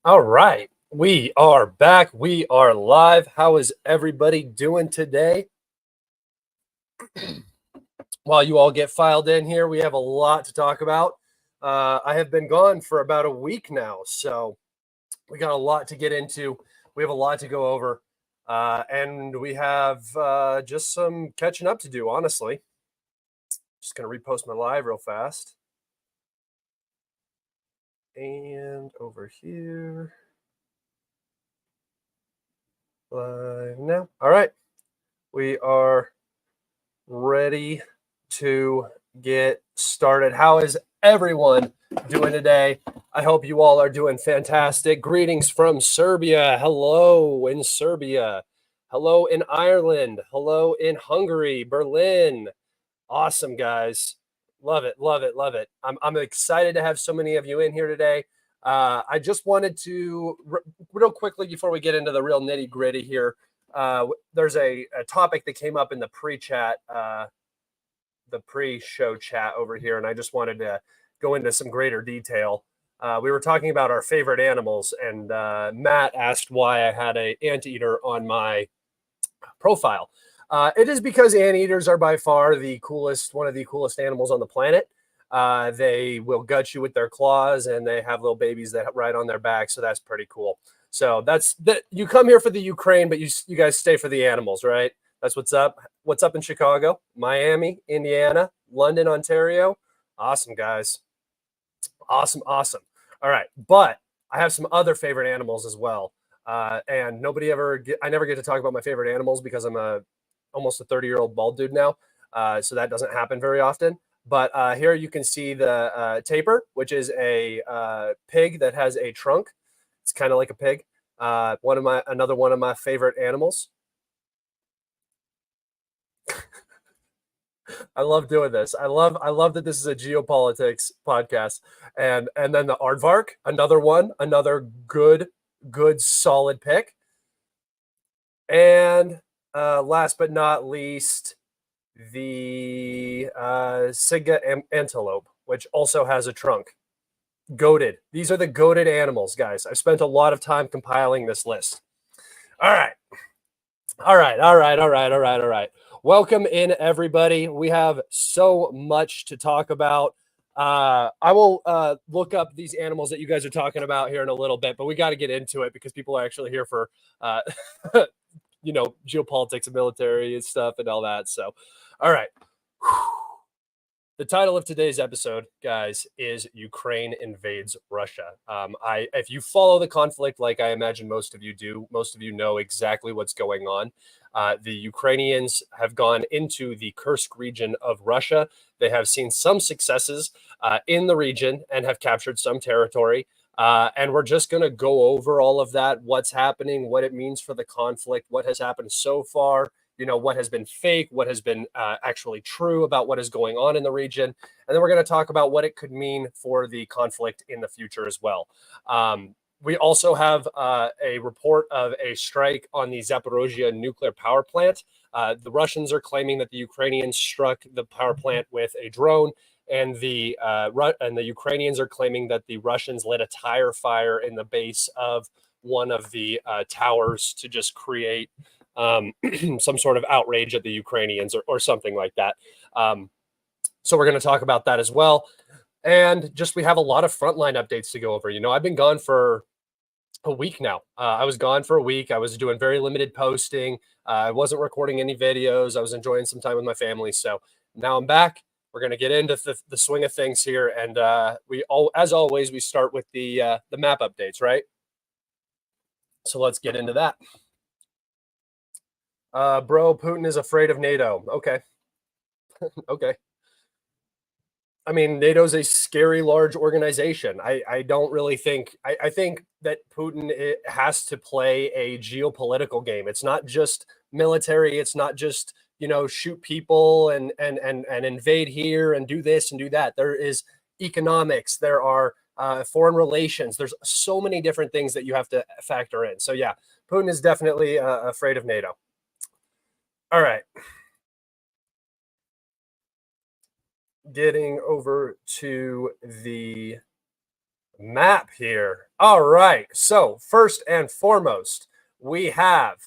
All right. We are back. We are live. How is everybody doing today? While you all get filed in here, we have a lot to talk about. I have been gone for about a week now, so we got a lot to get into. We have a lot to go over, and we have just some catching up to do, honestly. Just going to repost my live real fast. And over here. Live now. All right. We are ready to get started. How is everyone doing today? I hope you all are doing fantastic. Greetings from Serbia. Hello in Serbia. Hello in Ireland. Hello in Hungary, Berlin. Awesome, guys. Love it, love it, love it. I'm excited to have so many of you in here today. I just wanted to, real quickly, before we get into the real nitty gritty here, there's a topic that came up in the pre-chat, the pre-show chat over here, and I just wanted to go into some greater detail. We were talking about our favorite animals, and Matt asked why I had an anteater on my profile. It is because anteaters are by far the coolest, one of the coolest animals on the planet. They will gut you with their claws, and they have little babies that ride on their back, so that's pretty cool. So that's that. You come here for the Ukraine, but you guys stay for the animals, right? That's what's up. What's up in Chicago, Miami, Indiana, London, Ontario? Awesome, guys. Awesome, awesome. All right, but I have some other favorite animals as well. And I never get to talk about my favorite animals because I'm almost a 30-year-old bald dude now. So that doesn't happen very often. But here you can see the tapir, which is a pig that has a trunk. It's kind of like a pig. Another one of my favorite animals. I love doing this. I love that this is a geopolitics podcast. And then the aardvark, another good solid pick. And last but not least, the Siga antelope, which also has a trunk. Goated. These are the goated animals, guys. I've spent a lot of time compiling this list. All right. All right. All right. All right. All right. All right. Welcome in, everybody. We have so much to talk about. I will look up these animals that you guys are talking about here in a little bit, but we got to get into it because people are actually here for geopolitics and military and stuff and all that. So, all right. The title of today's episode, guys, is Ukraine invades Russia. If you follow the conflict, like I imagine most of you do, most of you know exactly what's going on. The Ukrainians have gone into the Kursk region of Russia. They have seen some successes in the region and have captured some territory. And we're just going to go over all of that, what's happening, what it means for the conflict, what has happened so far, what has been fake, what has been actually true about what is going on in the region. And then we're going to talk about what it could mean for the conflict in the future as well. We also have a report of a strike on the Zaporozhye nuclear power plant. The Russians are claiming that the Ukrainians struck the power plant with a drone, and the Ukrainians are claiming that the Russians lit a tire fire in the base of one of the towers to just create some sort of outrage at the Ukrainians or something like that. So we're going to talk about that as well. And just we have a lot of frontline updates to go over. I've been gone for a week now. I was gone for a week. I was doing very limited posting. I wasn't recording any videos. I was enjoying some time with my family. So now I'm back. We're going to get into the swing of things here. And as always, we start with the map updates, right? So let's get into that. Bro, Putin is afraid of NATO. Okay. Okay. I mean, NATO's a scary large organization. I don't really think I think that Putin has to play a geopolitical game. It's not just military. It's not just, shoot people and invade here and do this and do that. There is economics. There are foreign relations. There's so many different things that you have to factor in. So yeah, Putin is definitely afraid of NATO. All right. Getting over to the map here. All right. So first and foremost, we have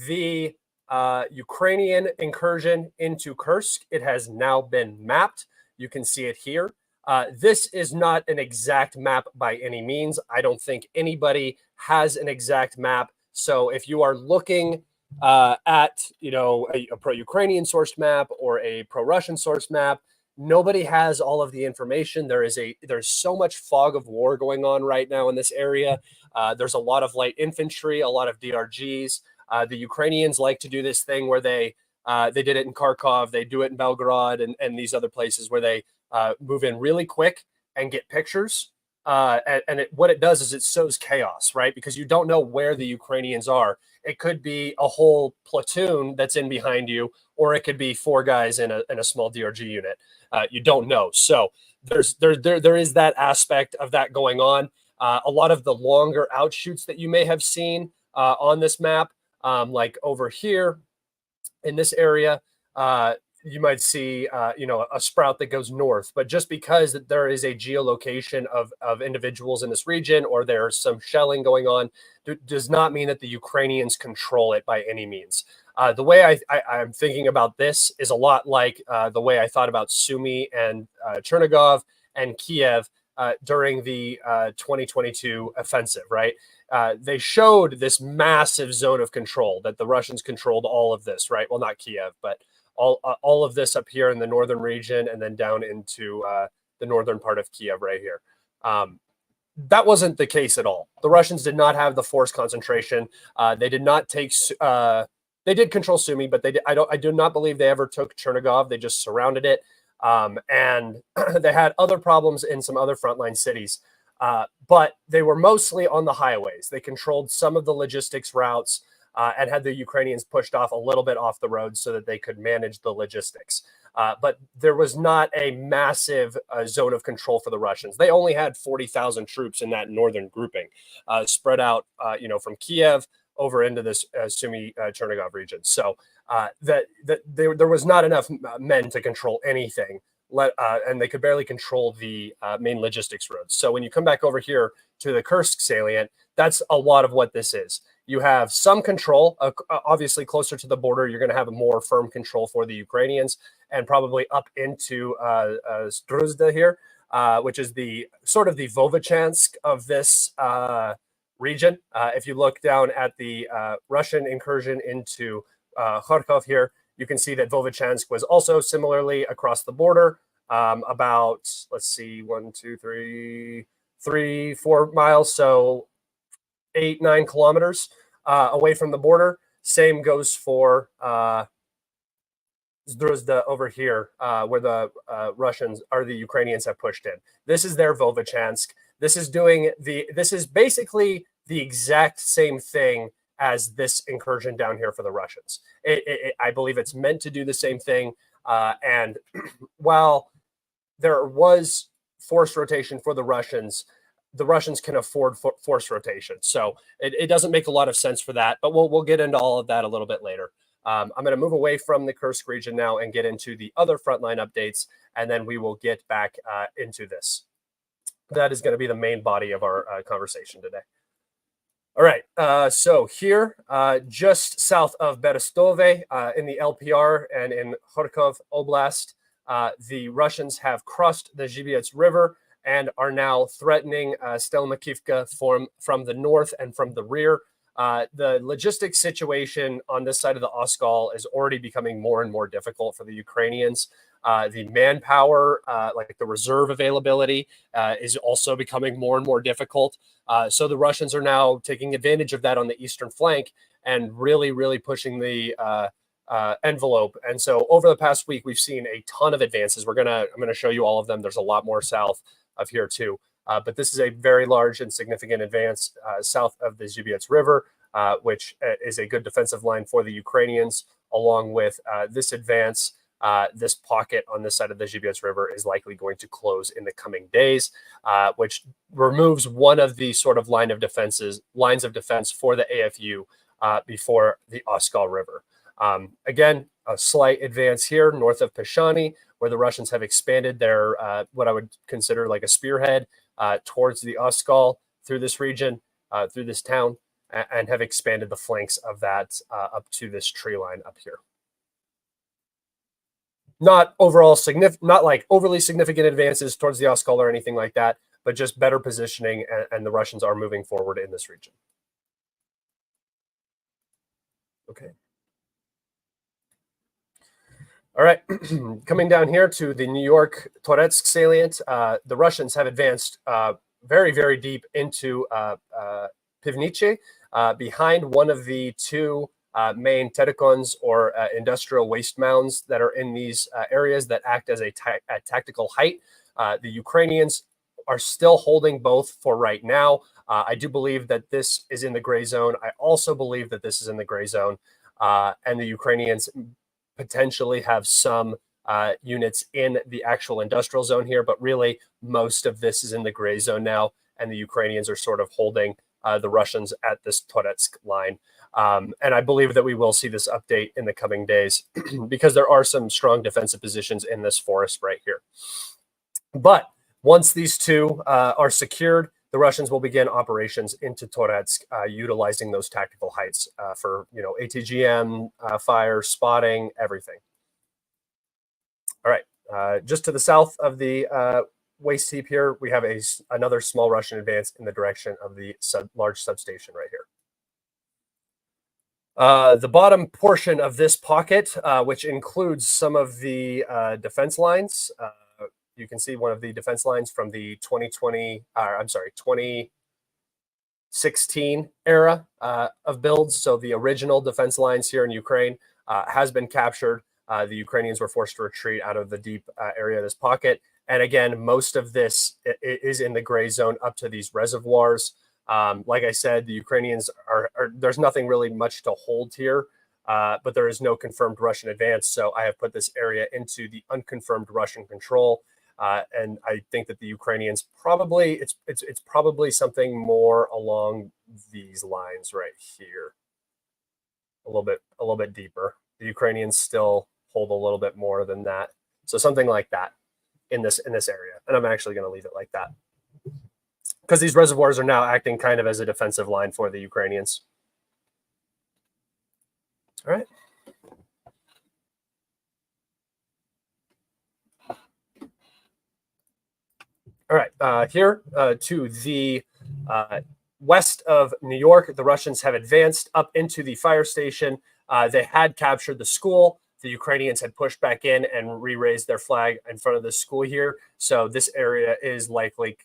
the Ukrainian incursion into Kursk. It has now been mapped. You can see it here. This is not an exact map by any means. I don't think anybody has an exact map. So if you are looking at, a pro-Ukrainian sourced map or a pro-Russian sourced map, nobody has all of the information. There's so much fog of war going on right now in this area. There's a lot of light infantry, a lot of DRGs. The Ukrainians like to do this thing where they did it in Kharkov, they do it in Belgorod, and these other places where they move in really quick and get pictures. What it does is it sows chaos, right? Because you don't know where the Ukrainians are. It could be a whole platoon that's in behind you, or it could be 4 guys in a small DRG unit. You don't know. So there is that aspect of that going on. A lot of the longer outshoots that you may have seen on this map, like over here in this area, you might see, a sprout that goes north. But just because there is a geolocation of individuals in this region, or there's some shelling going on, does not mean that the Ukrainians control it by any means. The way I'm thinking about this is a lot like the way I thought about Sumy and Chernigov and Kiev during the 2022 offensive, right? They showed this massive zone of control that the Russians controlled all of this, right? Well, not Kiev, but all of this up here in the northern region, and then down into the northern part of Kiev right here. That wasn't the case at all. The Russians did not have the force concentration. They did not take. They did control Sumy, but I do not believe they ever took Chernigov. They just surrounded it, and they had other problems in some other frontline cities. But they were mostly on the highways. They controlled some of the logistics routes. And had the Ukrainians pushed off a little bit off the road so that they could manage the logistics. But there was not a massive zone of control for the Russians. They only had 40,000 troops in that northern grouping, spread out, from Kiev over into this Sumy Chernigov region. So there was not enough men to control anything. And they could barely control the main logistics roads. So when you come back over here to the Kursk salient, that's a lot of what this is. You have some control, obviously closer to the border. You're going to have a more firm control for the Ukrainians, and probably up into Struzda here, which is the sort of the Vovchansk of this region. If you look down at the Russian incursion into Kharkov here, you can see that Vovchansk was also similarly across the border, about, let's see, 4 miles. So 8-9 kilometers away from the border. Same goes for Zdruzda over here, where the Russians or the Ukrainians have pushed in. This is their Vovchansk. This is basically the exact same thing as this incursion down here for the Russians. I believe it's meant to do the same thing. And while there was force rotation for the Russians can afford force rotation. So it doesn't make a lot of sense for that, but we'll get into all of that a little bit later. I'm going to move away from the Kursk region now and get into the other frontline updates, and then we will get back into this. That is going to be the main body of our conversation today. All right, so here, just south of Berestove, in the LPR and in Kharkov Oblast, the Russians have crossed the Zhibyets River and are now threatening Stelmakivka from the north and from the rear. The logistics situation on this side of the Oskol is already becoming more and more difficult for the Ukrainians. The manpower, like the reserve availability, is also becoming more and more difficult. So the Russians are now taking advantage of that on the eastern flank and really, really pushing the envelope. And so over the past week, we've seen a ton of advances. I'm gonna show you all of them. There's a lot more south of here too. But this is a very large and significant advance south of the Zhibyets River, which is a good defensive line for the Ukrainians. Along with this advance, this pocket on this side of the Zhibyets River is likely going to close in the coming days, which removes one of the sort of lines of defense for the AFU before the Oskol River. Again, a slight advance here north of Peshani, where the Russians have expanded their what I would consider like a spearhead towards the Oskol through this region, through this town, and have expanded the flanks of that up to this tree line up here. Not overall significant, not like overly significant advances towards the Oskol or anything like that, but just better positioning, and the Russians are moving forward in this region. Okay. All right, coming down here to the New York Toretsk salient, the Russians have advanced very, very deep into Pivnice, behind one of the two main terikons or industrial waste mounds that are in these areas that act as a tactical height. The Ukrainians are still holding both for right now. I do believe that this is in the gray zone. I also believe that this is in the gray zone, and the Ukrainians potentially have some units in the actual industrial zone here, but really most of this is in the gray zone now, and the Ukrainians are sort of holding the Russians at this Toretsk line. And I believe that we will see this update in the coming days because there are some strong defensive positions in this forest right here. But once these two are secured, the Russians will begin operations into Toretsk, utilizing those tactical heights for, ATGM, fire, spotting, everything. All right, just to the south of the waste heap here, we have another small Russian advance in the direction of the large substation right here. The bottom portion of this pocket, which includes some of the defense lines, you can see one of the defense lines from the 2016 era of builds. So the original defense lines here in Ukraine has been captured. The Ukrainians were forced to retreat out of the deep area of this pocket. And again, most of this is in the gray zone up to these reservoirs. Like I said, the Ukrainians there's nothing really much to hold here, but there is no confirmed Russian advance. So I have put this area into the unconfirmed Russian control. And I think that the Ukrainians probably, it's probably something more along these lines right here, a little bit deeper. The Ukrainians still hold a little bit more than that, so something like that in this area. And I'm actually going to leave it like that because these reservoirs are now acting kind of as a defensive line for the Ukrainians. All right. All right, here to the west of New York, the Russians have advanced up into the fire station. They had captured the school. The Ukrainians had pushed back in and re-raised their flag in front of the school here. So this area is likely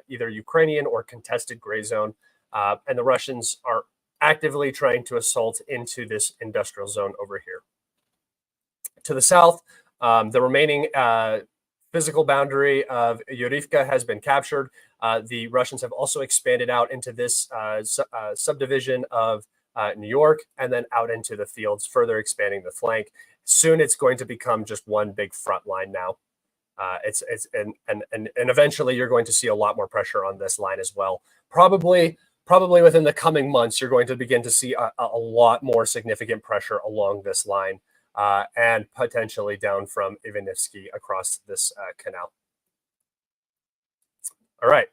either Ukrainian or contested gray zone. And the Russians are actively trying to assault into this industrial zone over here. To the south, the remaining physical boundary of Yurivka has been captured. The Russians have also expanded out into this subdivision of New York and then out into the fields, further expanding the flank. Soon it's going to become just one big front line now. And eventually you're going to see a lot more pressure on this line as well. Probably within the coming months, you're going to begin to see a lot more significant pressure along this line. And potentially down from Ivanivsky across this canal. All right,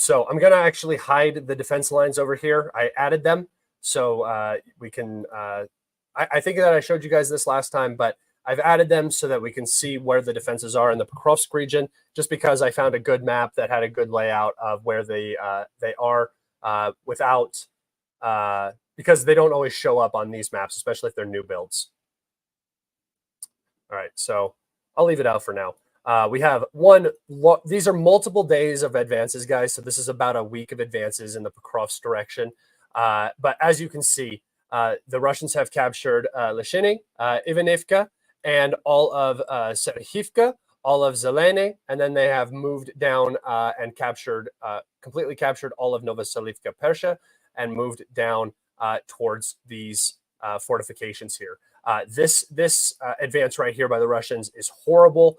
so I'm going to actually hide the defense lines over here. I added them so we can, I think that I showed you guys this last time, but I've added them so that we can see where the defenses are in the Pokrovsk region, just because I found a good map that had a good layout of where they are without, because they don't always show up on these maps, especially if they're new builds. All right, so I'll leave it out for now. We have these are multiple days of advances, guys. So this is about a week of advances in the Pokrovsk direction. But as you can see, the Russians have captured Lishiny, Ivanivka, and all of Serhivka, all of Zelene, and then they have moved down and captured, completely captured all of Novoselivka Persha and moved down towards these fortifications here. This advance right here by the Russians is horrible.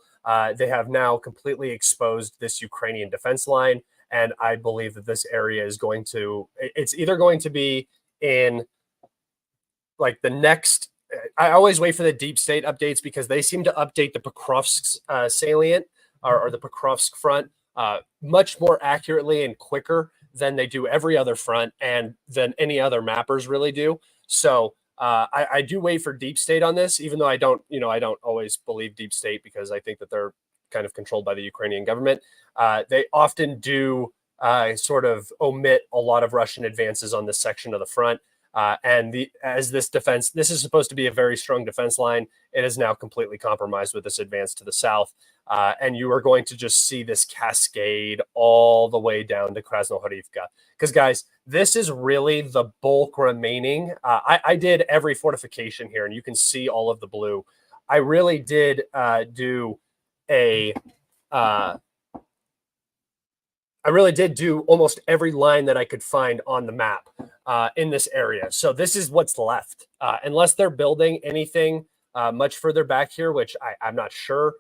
They have now completely exposed this Ukrainian defense line, and I believe that this area is going to, it's either going to be in like the next I always wait for the deep state updates because they seem to update the Pokrovsk salient or the Pokrovsk front much more accurately and quicker than they do every other front and than any other mappers really do. So I do wait for deep state on this, even though I don't always believe deep state because I think that they're kind of controlled by the Ukrainian government. They often do sort of omit a lot of Russian advances on this section of the front. As this defense, this is supposed to be a very strong defense line. It is now completely compromised with this advance to the south. And you are going to just see this cascade all the way down to Krasnohorivka. Because, guys, this is really the bulk remaining. I did every fortification here, and you can see all of the blue. I really did do a... I really did do almost every line that I could find on the map in this area. So this is what's left. Unless they're building anything much further back here, which I'm not sure.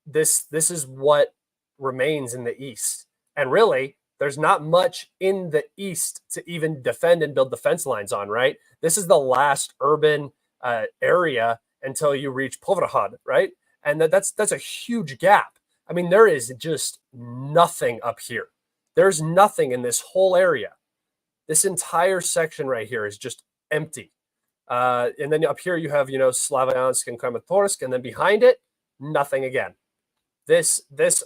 This is what remains in the east. And really, there's not much in the east to even defend and build defense lines on, right? This is the last urban area until you reach Povrahad, right? And that's a huge gap. I mean, there is just nothing up here. There's nothing in this whole area. This entire section right here is just empty. And then up here you have, Slavyansk and Kramatorsk, and then behind it, nothing again. This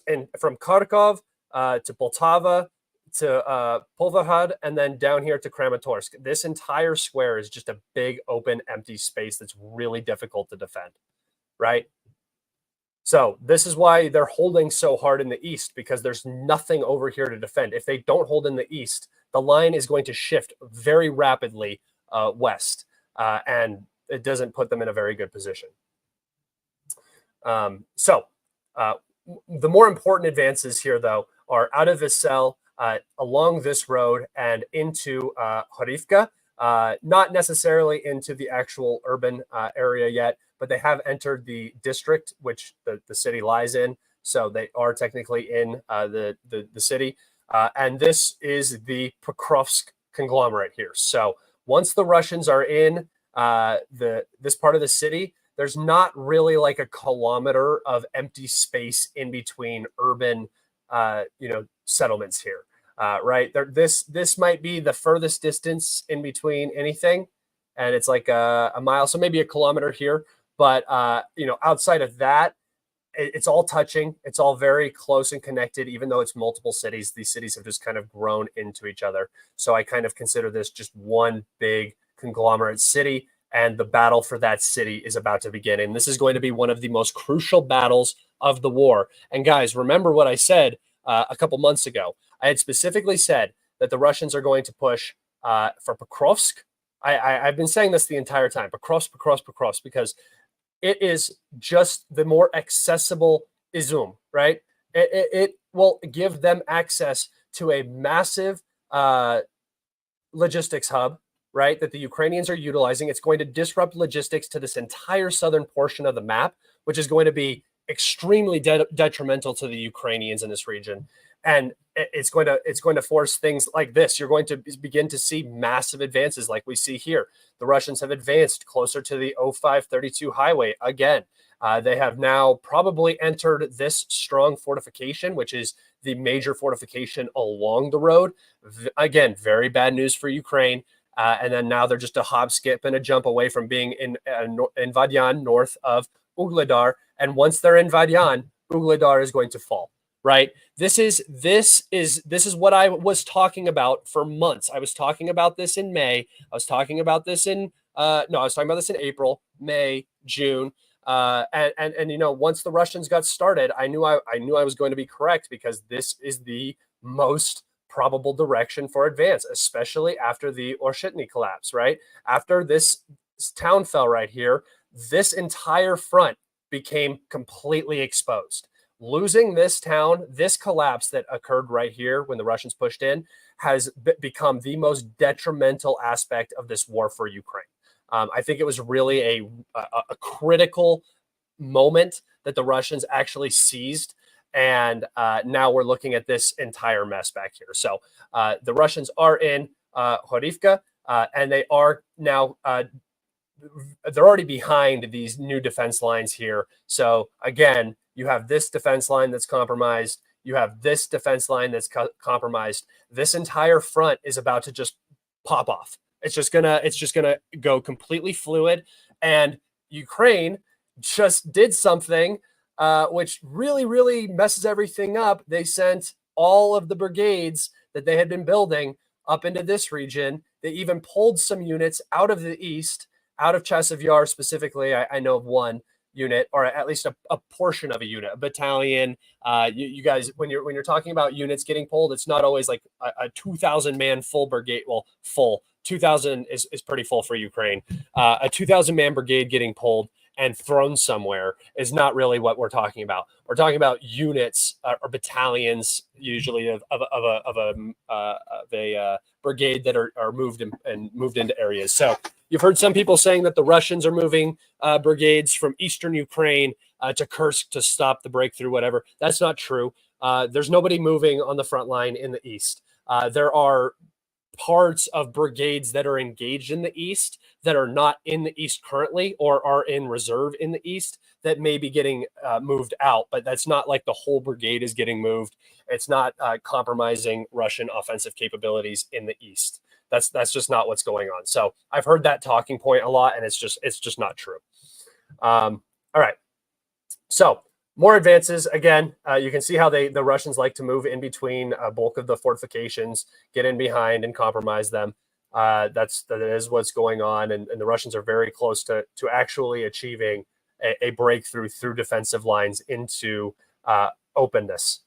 and from Kharkov to Poltava to Povrahad, and then down here to Kramatorsk. This entire square is just a big, open, empty space that's really difficult to defend, right? So this is why they're holding so hard in the east, because there's nothing over here to defend. If they don't hold in the east, the line is going to shift very rapidly west, and it doesn't put them in a very good position. The more important advances here, though, are out of Visel, along this road and into Horivka, not necessarily into the actual urban area yet, but they have entered the district, which the city lies in. So they are technically in the city. And this is the Pokrovsk conglomerate here. So once the Russians are in this part of the city, there's not really like a kilometer of empty space in between urban settlements here. Right? This might be the furthest distance in between anything. And it's like a mile, so maybe a kilometer here. But, outside of that, it's all touching. It's all very close and connected, even though it's multiple cities. These cities have just kind of grown into each other. So I kind of consider this just one big conglomerate city, and the battle for that city is about to begin. And this is going to be one of the most crucial battles of the war. And guys, remember what I said a couple months ago. I had specifically said that the Russians are going to push for Pokrovsk. I've been saying this the entire time, Pokrovsk, because it is just the more accessible Izum, right? It will give them access to a massive logistics hub, right, that the Ukrainians are utilizing. It's going to disrupt logistics to this entire southern portion of the map, which is going to be extremely detrimental to the Ukrainians in this region. And it's going to force things like this. You're going to begin to see massive advances like we see here. The Russians have advanced closer to the 0532 highway again. They have now probably entered this strong fortification, which is the major fortification along the road. Again, very bad news for Ukraine. And then now they're just a hop, skip, and a jump away from being in Vadyan, north of Ugledar. And once they're in Vadyan, Ugledar is going to fall. Right. This is what I was talking about for months. I was talking about this in May. I was talking about this in April, May, June. And once the Russians got started, I knew I was going to be correct, because this is the most probable direction for advance, especially after the Orshitny collapse, right? After this town fell right here, this entire front became completely exposed. Losing this town, this collapse that occurred right here when the Russians pushed in, has become the most detrimental aspect of this war for Ukraine. I think it was really a critical moment that the Russians actually seized. And now we're looking at this entire mess back here. So the Russians are in Horivka, and they are now they're already behind these new defense lines here. So again, you have this defense line that's compromised. You have this defense line that's compromised. This entire front is about to just pop off. It's just gonna go completely fluid. And Ukraine just did something which really, really messes everything up. They sent all of the brigades that they had been building up into this region. They even pulled some units out of the east, out of Chasiv Yar specifically. I know of one unit, or at least a portion of a unit, a battalion. You guys, when you're talking about units getting pulled, it's not always like a 2,000 man full brigade. Well, full 2,000 is pretty full for Ukraine. A 2,000 man brigade getting pulled and thrown somewhere is not really what we're talking about. We're talking about units or battalions, usually of a brigade that are moved and moved into areas. So you've heard some people saying that the Russians are moving brigades from eastern Ukraine to Kursk to stop the breakthrough, whatever. That's not true. There's nobody moving on the front line in the east. There are parts of brigades that are engaged in the east that are not in the east currently or are in reserve in the east that may be getting moved out, but that's not like the whole brigade is getting moved. It's not compromising Russian offensive capabilities in the east. That's just not what's going on. So I've heard that talking point a lot, and it's just not true. All right, so more advances. Again, you can see how the Russians like to move in between a bulk of the fortifications, get in behind and compromise them. That is what's going on, and the Russians are very close to actually achieving a breakthrough through defensive lines into openness,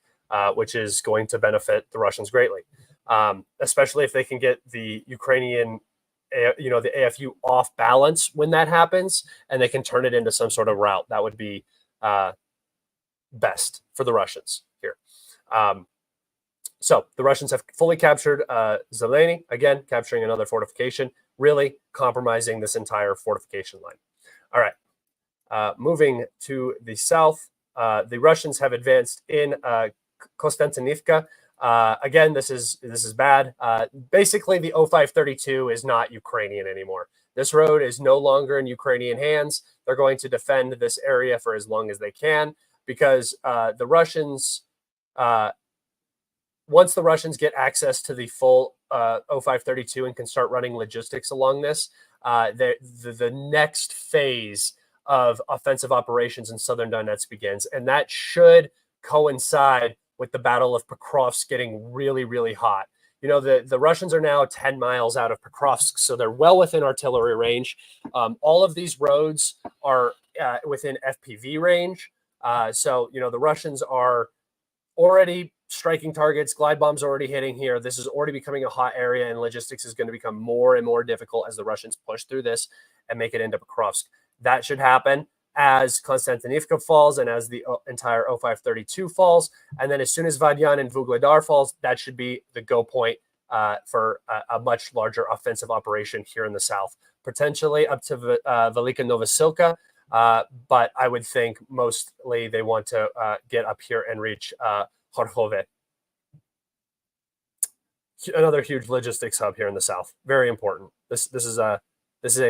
which is going to benefit the Russians greatly, especially if they can get the Ukrainian, the AFU off balance when that happens, and they can turn it into some sort of route. That would be best for the Russians here. So the Russians have fully captured Zeleny, again, capturing another fortification, really compromising this entire fortification line. All right, moving to the south, the Russians have advanced in Konstantinivka. Again, this is bad. Basically, the 0532 is not Ukrainian anymore. This road is no longer in Ukrainian hands. They're going to defend this area for as long as they can, because the Russians, once the Russians get access to the full 0532 and can start running logistics along this, the next phase of offensive operations in southern Donetsk begins. And that should coincide with the Battle of Pokrovsk getting really, really hot. The Russians are now 10 miles out of Pokrovsk, so they're well within artillery range. All of these roads are within FPV range. So the Russians are already striking targets. Glide bombs are already hitting here. This is already becoming a hot area, and logistics is going to become more and more difficult as the Russians push through this and make it into Pokrovsk. That should happen as Konstantinivka falls and as the entire 0532 falls. And then as soon as Vadyan and Vuhledar falls, that should be the go point for a much larger offensive operation here in the south, potentially up to Velika Novosilka. But I would think mostly they want to get up here and reach Kharkov. Another huge logistics hub here in the south. Very important. This is a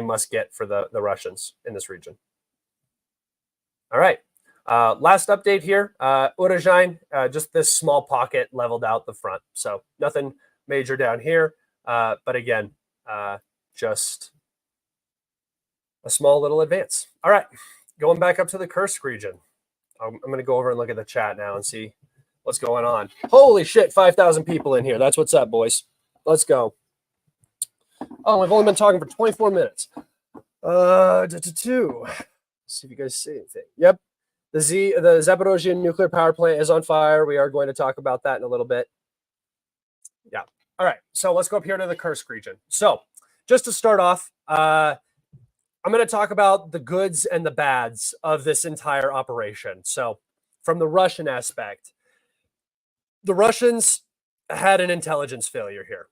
must get for the Russians in this region. All right. Last update here. Urozhain, just this small pocket leveled out the front. So nothing major down here. But again, just a small little advance. All right. Going back up to the Kursk region. I'm going to go over and look at the chat now and see what's going on. Holy shit, 5,000 people in here. That's what's up, boys. Let's go. Oh, we've only been talking for 24 minutes. See if you guys see anything. Yep. The Zaporozhye nuclear power plant is on fire. We are going to talk about that in a little bit. Yeah. All right. So let's go up here to the Kursk region. So just to start off, I'm going to talk about the goods and the bads of this entire operation. So from the Russian aspect, the Russians had an intelligence failure here.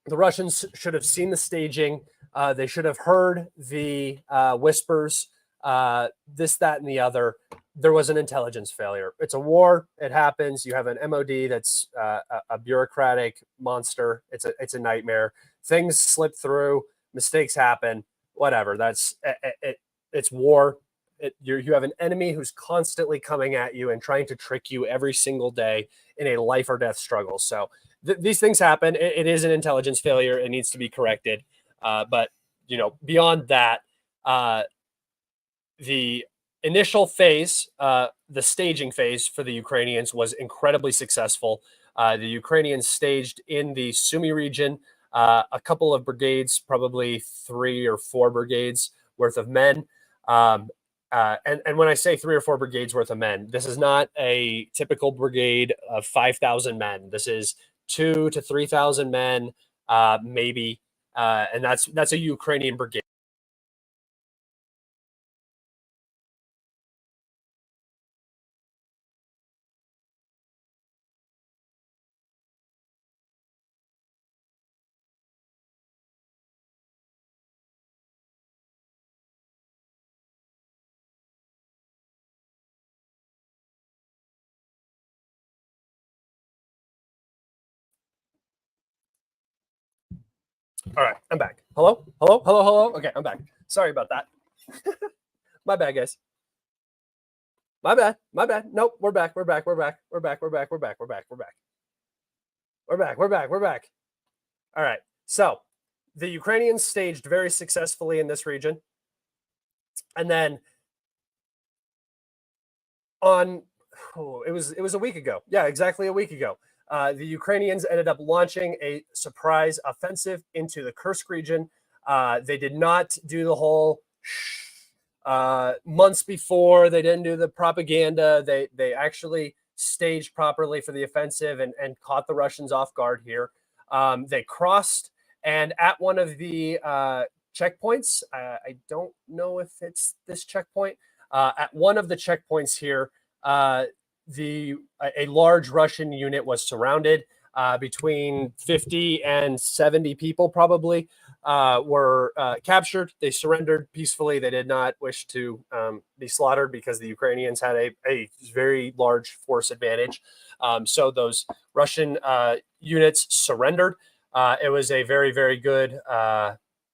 The Russians should have seen the staging. They should have heard the whispers, this, that, and the other. There was an intelligence failure. It's a war. It happens. You have an MOD that's a bureaucratic monster. It's a nightmare. Things slip through. Mistakes happen. whatever. It's war. You have an enemy who's constantly coming at you and trying to trick you every single day in a life or death struggle. So these things happen. It is an intelligence failure. It needs to be corrected. But beyond that, the initial phase, the staging phase for the Ukrainians was incredibly successful. The Ukrainians staged in the Sumy region a couple of brigades, probably 3 or 4 brigades worth of men. And when I say 3 or 4 brigades worth of men, this is not a typical brigade of 5,000 men. This is 2,000 to 3,000 men, maybe, and that's a Ukrainian brigade. All right, I'm back. Hello, hello, hello, hello. Okay, I'm back. Sorry about that. My bad, guys. My bad. My bad. Nope, we're back. We're back. We're back. We're back. We're back. We're back. We're back. We're back. We're back. We're back. We're back. All right. So the Ukrainians staged very successfully in this region, and then it was a week ago. Yeah, exactly a week ago. The Ukrainians ended up launching a surprise offensive into the Kursk region. They did not do the whole months before. They didn't do the propaganda. They actually staged properly for the offensive and caught the Russians off guard here. They crossed, and at one of the checkpoints, I don't know if it's this checkpoint. At one of the checkpoints here, a large Russian unit was surrounded. Between 50 and 70 people probably were captured. They surrendered peacefully. They did not wish to be slaughtered because the Ukrainians had a very large force advantage. So those Russian units surrendered. It was a very, very good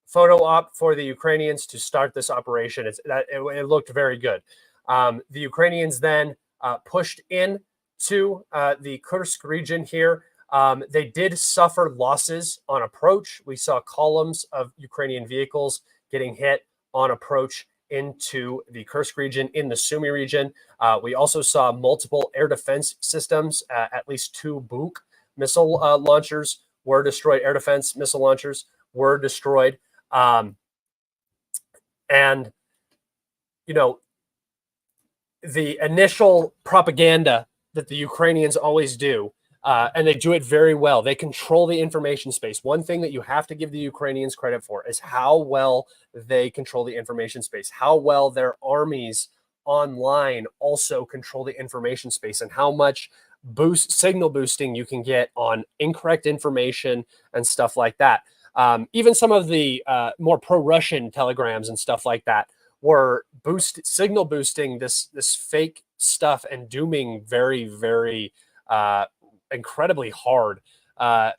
photo op for the Ukrainians to start this operation. It looked very good. The Ukrainians then pushed in to the Kursk region here. They did suffer losses on approach. We saw columns of Ukrainian vehicles getting hit on approach into the Kursk region in the Sumy region. We also saw multiple air defense systems, at least 2 Buk missile launchers were destroyed. Air defense missile launchers were destroyed. And, the initial propaganda that the Ukrainians always do, and they do it very well. They control the information space. One thing that you have to give the Ukrainians credit for is how well they control the information space, how well their armies online also control the information space, and how much signal boosting you can get on incorrect information and stuff like that. Even some of the more pro-Russian telegrams and stuff like that were signal boosting this fake stuff and dooming very, very incredibly hard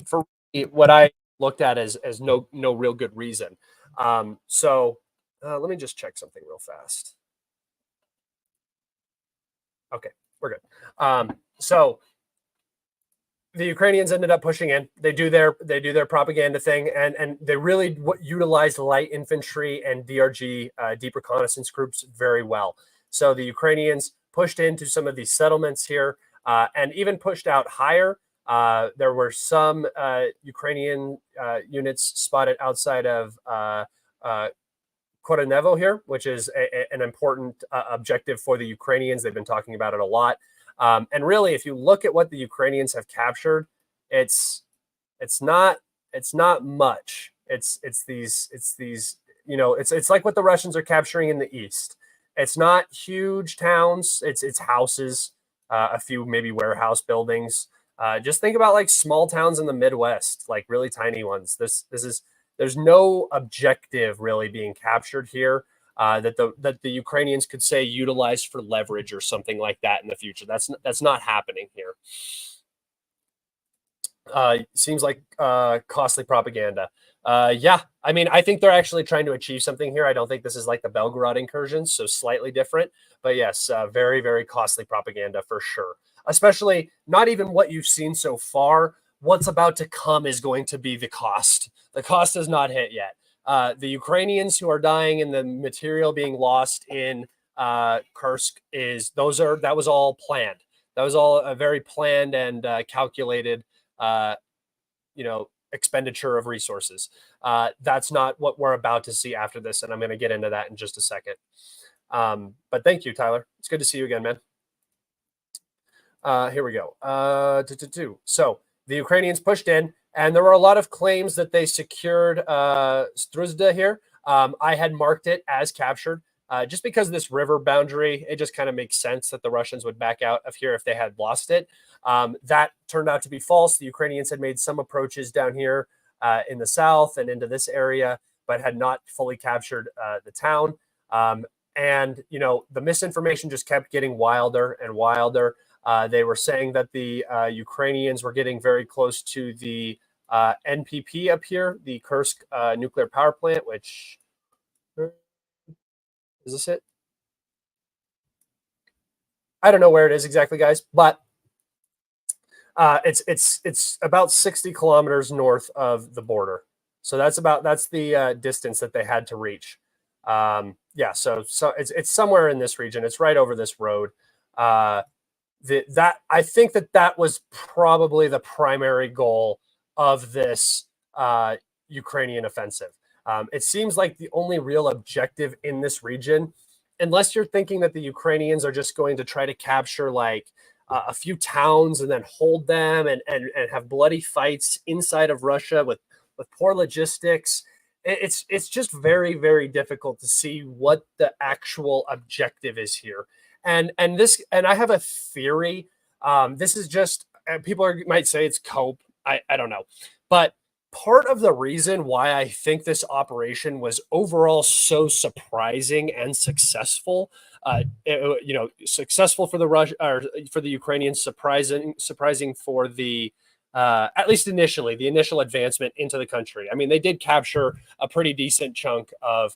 for what I looked at as no real good reason. So let me just check something real fast. Okay, we're good. So the Ukrainians ended up pushing in. They do their propaganda thing, and they really utilize light infantry and DRG, deep reconnaissance groups, very well. So the Ukrainians pushed into some of these settlements here, and even pushed out higher. There were some Ukrainian units spotted outside of Koronevo here, which is an important objective for the Ukrainians. They've been talking about it a lot. And really, if you look at what the Ukrainians have captured, it's not much. It's like what the Russians are capturing in the east. It's not huge towns. It's houses, a few maybe warehouse buildings. Just think about like small towns in the Midwest, like really tiny ones. There's no objective really being captured here. That the Ukrainians could say utilized for leverage or something like that in the future. That's not happening here. Seems like costly propaganda. Yeah, I mean, I think they're actually trying to achieve something here. I don't think this is like the Belgorod incursions, so slightly different. But yes, very, very costly propaganda for sure. Especially not even what you've seen so far. What's about to come is going to be the cost. The cost has not hit yet. The Ukrainians who are dying and the material being lost in Kursk that was all planned. That was all a very planned and calculated uh, expenditure of resources. That's not what we're about to see after this, and I'm going to get into that in just a second. But thank you, Tyler. It's good to see you again, man. Here we go. So the Ukrainians pushed in, and there were a lot of claims that they secured Struzda here. I had marked it as captured. Just because of this river boundary, it just kind of makes sense that the Russians would back out of here if they had lost it. That turned out to be false. The Ukrainians had made some approaches down here in the south and into this area, but had not fully captured the town. And, the misinformation just kept getting wilder and wilder. They were saying that the Ukrainians were getting very close to the NPP up here, the Kursk nuclear power plant, which... Is this it? I don't know where it is exactly, guys, but it's about 60 kilometers north of the border. So that's the distance that they had to reach. Yeah, so it's somewhere in this region. It's right over this road. I think that was probably the primary goal of this Ukrainian offensive. It seems like the only real objective in this region, unless you're thinking that the Ukrainians are just going to try to capture like a few towns and then hold them and have bloody fights inside of Russia with poor logistics. It's just very, very difficult to see what the actual objective is here. And I have a theory. This is just might say it's cope. I don't know, but part of the reason why I think this operation was overall so surprising and successful, successful for the Ukrainians, surprising for the at least initially, the initial advancement into the country. I mean, they did capture a pretty decent chunk of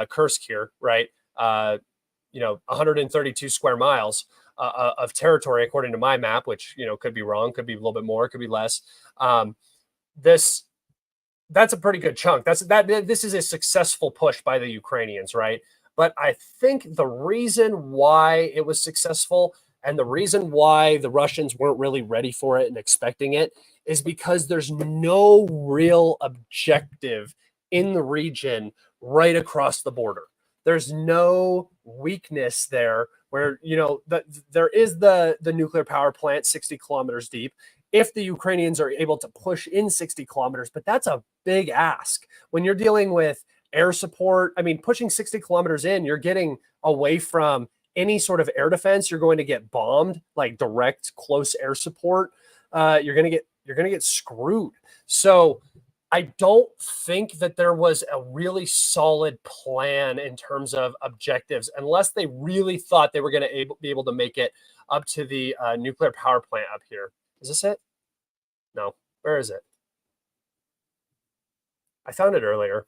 Kursk here, right? 132 square miles of territory, according to my map, which could be wrong, could be a little bit more, could be less. That's a pretty good chunk. This is a successful push by the Ukrainians, right? But I think the reason why it was successful and the reason why the Russians weren't really ready for it and expecting it is because there's no real objective in the region right across the border. There's no weakness there where, there is the nuclear power plant 60 kilometers deep. If the Ukrainians are able to push in 60 kilometers, but that's a big ask. When you're dealing with air support, I mean, pushing 60 kilometers in, you're getting away from any sort of air defense. You're going to get bombed, like direct close air support. You're going to get screwed. So I don't think that there was a really solid plan in terms of objectives, unless they really thought they were going to be able to make it up to the nuclear power plant up here. Is this it? No. Where is it? I found it earlier.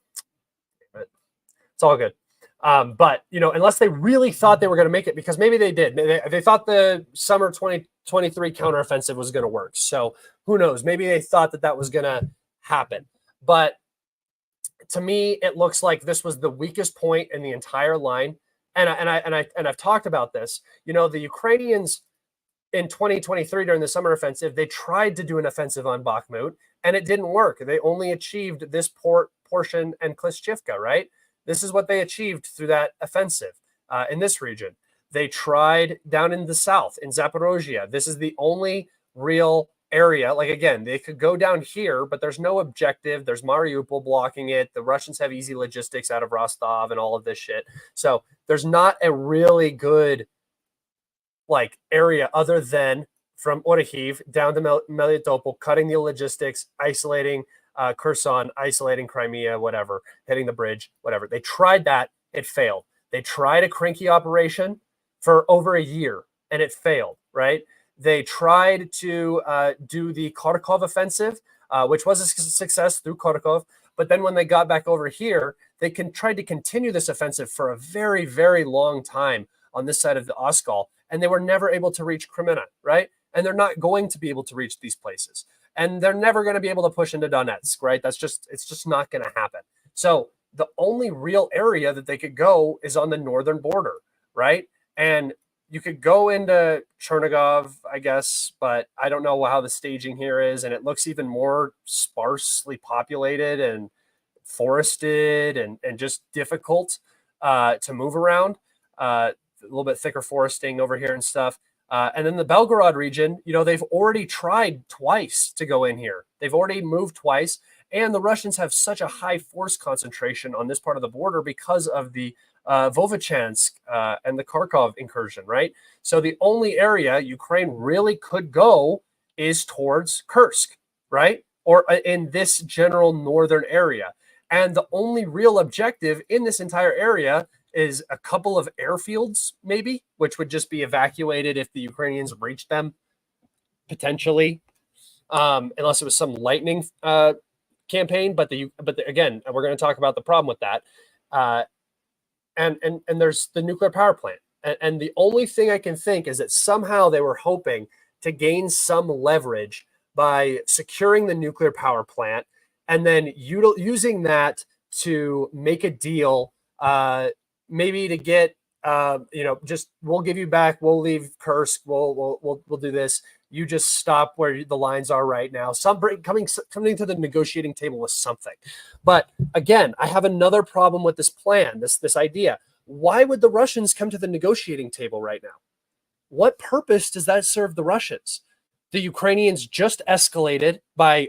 It's all good. But, unless they really thought they were going to make it, because maybe they did. They thought the summer 2023 counteroffensive was going to work. So who knows? Maybe they thought that was going to happen. But to me, it looks like this was the weakest point in the entire line. And I've talked about this. The Ukrainians in 2023 during the summer offensive, they tried to do an offensive on Bakhmut, and it didn't work. They only achieved this portion and Klishchivka, right? This is what they achieved through that offensive in this region. They tried down in the south, in Zaporozhye. This is the only real area. Like, again, they could go down here, but there's no objective. There's Mariupol blocking it. The Russians have easy logistics out of Rostov and all of this shit. So there's not a really good area other than from Orikhiv down to Melitopol, cutting the logistics, isolating Kherson, isolating Crimea, whatever, hitting the bridge, whatever. They tried that. It failed. They tried a cranky operation for over a year, and it failed, right? They tried to do the Kharkov offensive, which was a success through Kharkov. But then when they got back over here, they tried to continue this offensive for a very, very long time on this side of the Oskol, and they were never able to reach Kreminna, right? And they're not going to be able to reach these places. And they're never going to be able to push into Donetsk, right? It's just not going to happen. So the only real area that they could go is on the northern border, right? And you could go into Chernigov, I guess, but I don't know how the staging here is. And it looks even more sparsely populated and forested and just difficult to move around. A little bit thicker foresting over here and stuff. And then the Belgorod region, they've already tried twice to go in here. They've already moved twice. And the Russians have such a high force concentration on this part of the border because of the Vovchansk and the Kharkov incursion, right? So the only area Ukraine really could go is towards Kursk, right? Or in this general northern area. And the only real objective in this entire area is a couple of airfields, maybe, which would just be evacuated if the Ukrainians reached them, potentially, unless it was some lightning campaign. But again, we're going to talk about the problem with that. And there's the nuclear power plant. And the only thing I can think is that somehow they were hoping to gain some leverage by securing the nuclear power plant and then using that to make a deal, maybe to get, just we'll give you back, we'll leave Kursk, we'll do this. You just stop where the lines are right now. Coming to the negotiating table with something. But again, I have another problem with this plan, this idea. Why would the Russians come to the negotiating table right now? What purpose does that serve the Russians? The Ukrainians just escalated by,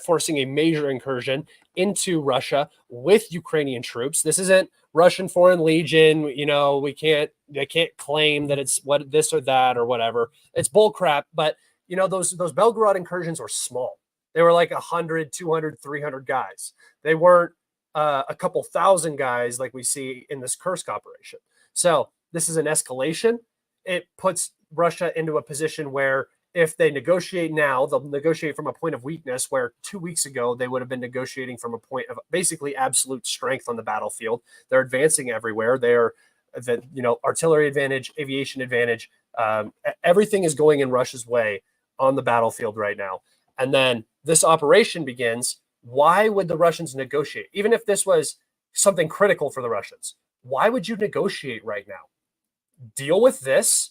forcing a major incursion into Russia with Ukrainian troops. This isn't Russian Foreign Legion. They can't claim that it's what this or that or whatever. It's bullcrap. But those Belgorod incursions were small. They were like 100, 200, 300 guys. They weren't a couple thousand guys like we see in this Kursk operation. So this is an escalation. It puts Russia into a position where if they negotiate now, they'll negotiate from a point of weakness, where 2 weeks ago they would have been negotiating from a point of basically absolute strength on the battlefield. They're advancing everywhere. They're artillery advantage, aviation advantage. Everything is going in Russia's way on the battlefield right now. And then this operation begins. Why would the Russians negotiate? Even if this was something critical for the Russians, why would you negotiate right now? Deal with this,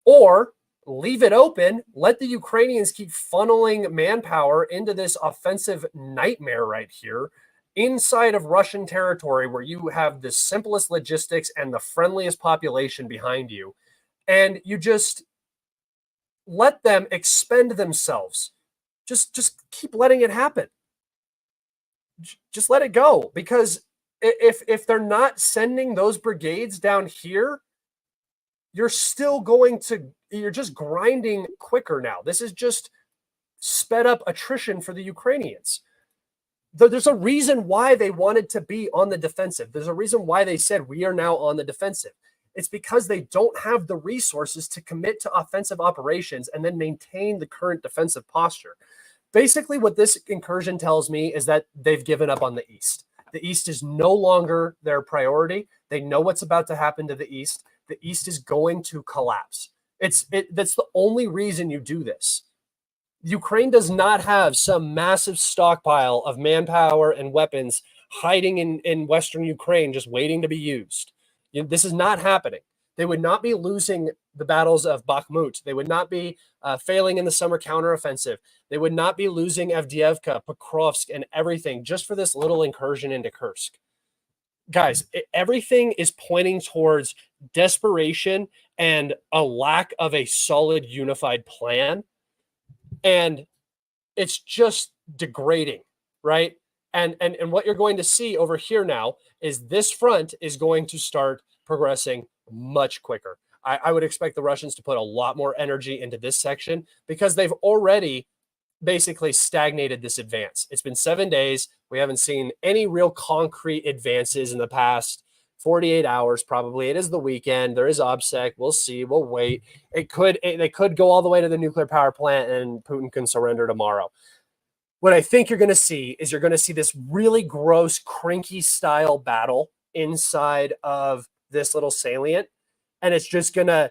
or leave it open, let the Ukrainians keep funneling manpower into this offensive nightmare right here inside of Russian territory, where you have the simplest logistics and the friendliest population behind you. And you just let them expend themselves. Just keep letting it happen. Just let it go. Because if they're not sending those brigades down here, you're just grinding quicker now. This is just sped up attrition for the Ukrainians. There's a reason why they wanted to be on the defensive. There's a reason why they said we are now on the defensive. It's because they don't have the resources to commit to offensive operations and then maintain the current defensive posture. Basically, what this incursion tells me is that they've given up on the East. The East is no longer their priority. They know what's about to happen to the East. The East is going to collapse. That's the only reason you do this. Ukraine does not have some massive stockpile of manpower and weapons hiding in Western Ukraine just waiting to be used. This is not happening. They would not be losing the battles of Bakhmut. They would not be failing in the summer counteroffensive. They would not be losing Avdiivka, Pokrovsk, and everything just for this little incursion into Kursk. Guys, everything is pointing towards desperation and a lack of a solid unified plan. And it's just degrading, right? And what you're going to see over here now is this front is going to start progressing much quicker. I would expect the Russians to put a lot more energy into this section because they've already basically stagnated this advance. It's been 7 days. We haven't seen any real concrete advances in the past 48 hours probably. It is the weekend. There is OBSEC. We'll see. We'll wait. They could go all the way to the nuclear power plant and Putin can surrender tomorrow. What I think you're going to see is you're going to see this really gross, cranky style battle inside of this little salient. And it's just going to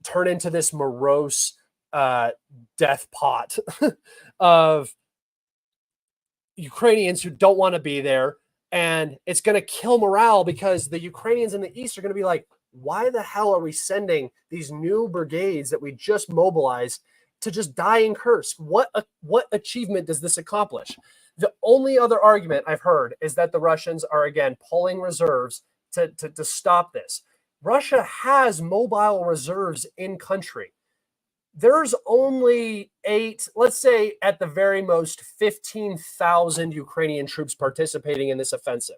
turn into this morose death pot of Ukrainians who don't want to be there. And it's going to kill morale because the Ukrainians in the East are going to be like, why the hell are we sending these new brigades that we just mobilized to just die in Kursk? What achievement does this accomplish? The only other argument I've heard is that the Russians are, again, pulling reserves to stop this. Russia has mobile reserves in country. There's only 8, let's say at the very most 15,000 Ukrainian troops participating in this offensive,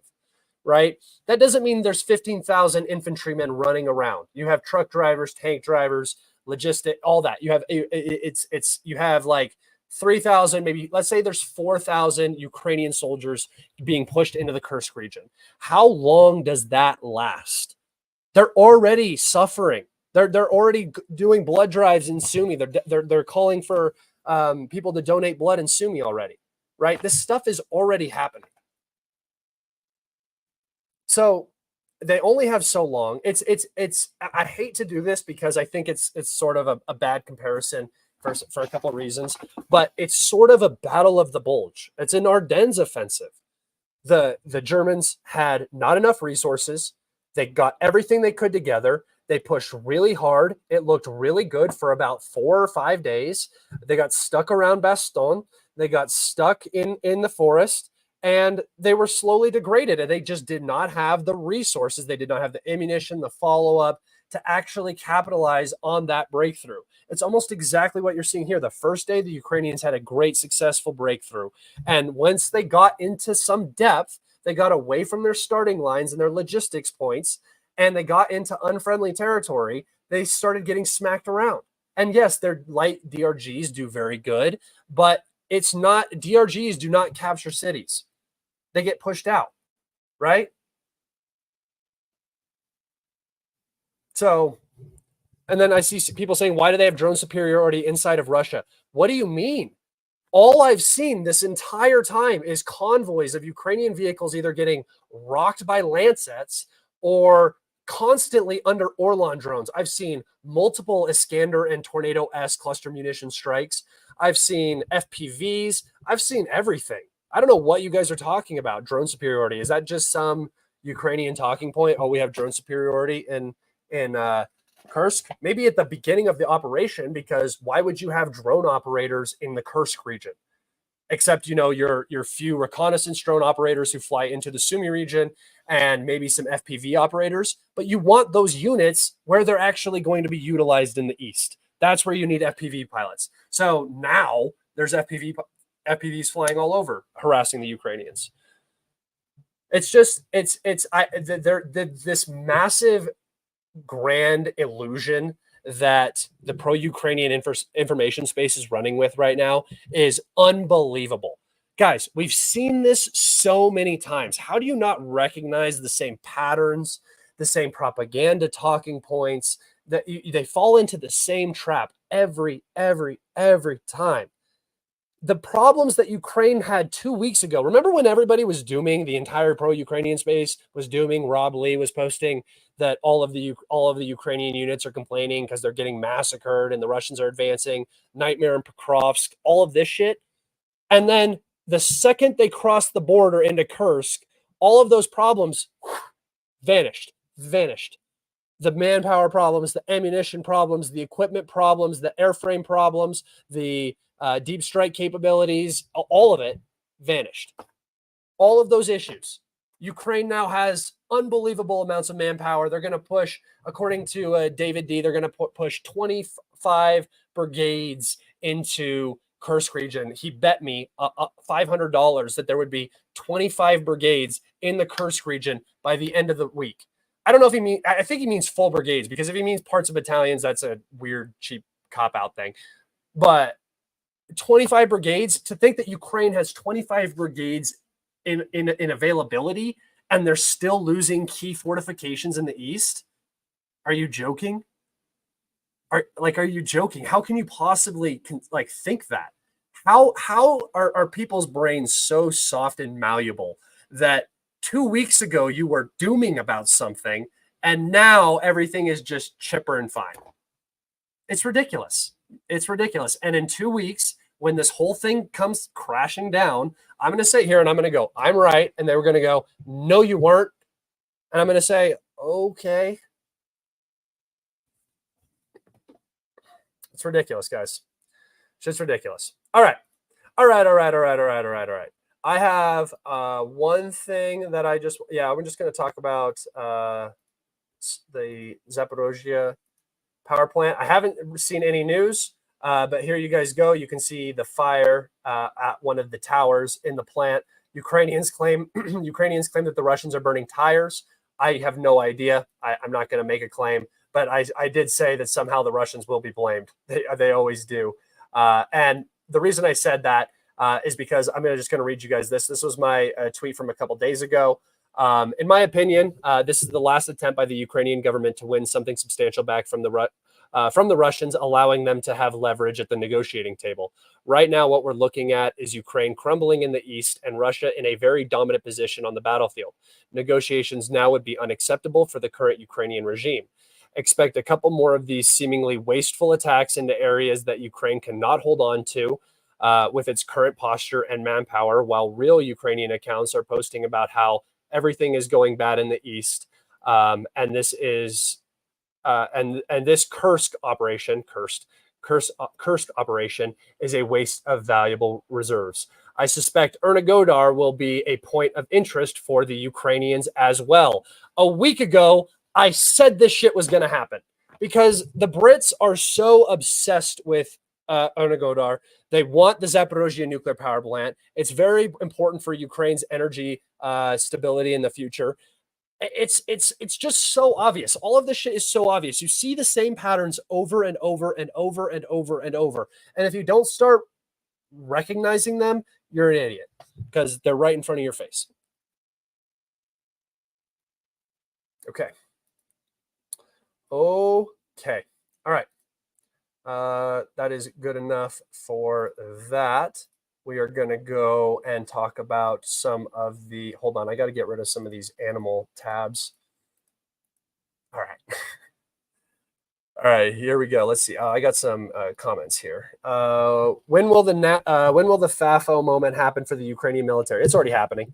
right? That doesn't mean there's 15,000 infantrymen running around. You have truck drivers, tank drivers, logistic, all that. You have you have like 3,000, maybe let's say there's 4,000 Ukrainian soldiers being pushed into the Kursk region. How long does that last? They're already suffering. They're already doing blood drives in Sumy. They're calling for people to donate blood in Sumy already, right? This stuff is already happening. So they only have so long. I hate to do this because I think it's sort of a bad comparison for a couple of reasons, but it's sort of a battle of the Bulge. It's an Ardennes offensive. The Germans had not enough resources. They got everything they could together. They pushed really hard. It looked really good for about 4 or 5 days. They got stuck around Bastogne. They got stuck in the forest, and they were slowly degraded, and they just did not have the resources. They did not have the ammunition, the follow-up to actually capitalize on that breakthrough. It's almost exactly what you're seeing here. The first day, the Ukrainians had a great, successful breakthrough. And once they got into some depth, they got away from their starting lines and their logistics points, and they got into unfriendly territory, they started getting smacked around. And yes, their light DRGs do very good, but it's not, DRGs do not capture cities. They get pushed out, right? So, and then I see people saying, why do they have drone superiority inside of Russia? What do you mean? All I've seen this entire time is convoys of Ukrainian vehicles either getting rocked by Lancets or constantly under Orlan drones. I've seen multiple Iskander and Tornado-S cluster munition strikes. I've seen FPVs. I've seen everything. I don't know what you guys are talking about. Drone superiority. Is that just some Ukrainian talking point? Oh, we have drone superiority in Kursk? Maybe at the beginning of the operation, because why would you have drone operators in the Kursk region? Except, you know, your few reconnaissance drone operators who fly into the Sumy region and maybe some FPV operators. But you want those units where they're actually going to be utilized in the East. That's where you need FPV pilots. So now there's FPVs flying all over, harassing the Ukrainians. It's just, this massive grand illusion that the pro-Ukrainian information space is running with right now is unbelievable. Guys, we've seen this so many times. How do you not recognize the same patterns, the same propaganda talking points, that they fall into the same trap every time? The problems that Ukraine had 2 weeks ago. Remember when everybody was dooming, the entire pro-Ukrainian space was dooming, Rob Lee was posting that all of the Ukrainian units are complaining because they're getting massacred and the Russians are advancing, nightmare in Pokrovsk, all of this shit. And then the second they crossed the border into Kursk, all of those problems vanished. The manpower problems, the ammunition problems, the equipment problems, the airframe problems, the deep strike capabilities, all of it vanished. All of those issues. Ukraine now has unbelievable amounts of manpower. They're going to push, according to David D., they're going to push 25 brigades into Kursk region. He bet me $500 that there would be 25 brigades in the Kursk region by the end of the week. I don't know if he means, I think he means full brigades, because if he means parts of battalions, that's a weird, cheap cop-out thing. But 25 brigades, to think that Ukraine has 25 brigades in availability and they're still losing key fortifications in the east? Are you joking? Are you joking? How can you possibly think that? How are people's brains so soft and malleable that 2 weeks ago you were dooming about something and now everything is just chipper and fine? It's ridiculous. It's ridiculous. And in 2 weeks, when this whole thing comes crashing down, I'm going to sit here and I'm going to go, I'm right. And they were going to go, no, you weren't. And I'm going to say, okay. It's ridiculous, guys. It's just ridiculous. All right. I have one thing that I'm just going to talk about the Zaporozhye power plant. I haven't seen any news, but here you guys go. You can see the fire at one of the towers in the plant. Ukrainians claim that the Russians are burning tires. I have no idea. I'm not going to make a claim, but I did say that somehow the Russians will be blamed. They always do. And the reason I said that is because I'm just going to read you guys this. This was my tweet from a couple days ago. In my opinion, this is the last attempt by the Ukrainian government to win something substantial back from the Russians, allowing them to have leverage at the negotiating table. Right now, what we're looking at is Ukraine crumbling in the east and Russia in a very dominant position on the battlefield. Negotiations now would be unacceptable for the current Ukrainian regime. Expect a couple more of these seemingly wasteful attacks into areas that Ukraine cannot hold on to with its current posture and manpower, while real Ukrainian accounts are posting about how everything is going bad in the east, and this is and this Kursk operation is a waste of valuable reserves. I suspect Ernagodar will be a point of interest for the Ukrainians as well. A week ago, I said this shit was going to happen because the Brits are so obsessed with Ernagodar. They want the Zaporozhye nuclear power plant. It's very important for Ukraine's energy stability in the future. It's just so obvious. All of this shit is so obvious. You see the same patterns over and over and over and over and over. And if you don't start recognizing them, you're an idiot because they're right in front of your face. Okay. Okay. All right. That is good enough for that. We are going to go and talk about some of the, hold on, I got to get rid of some of these animal tabs. All right. All right, here we go. Let's see. I got some comments here. When will the FAFO moment happen for the Ukrainian military? It's already happening.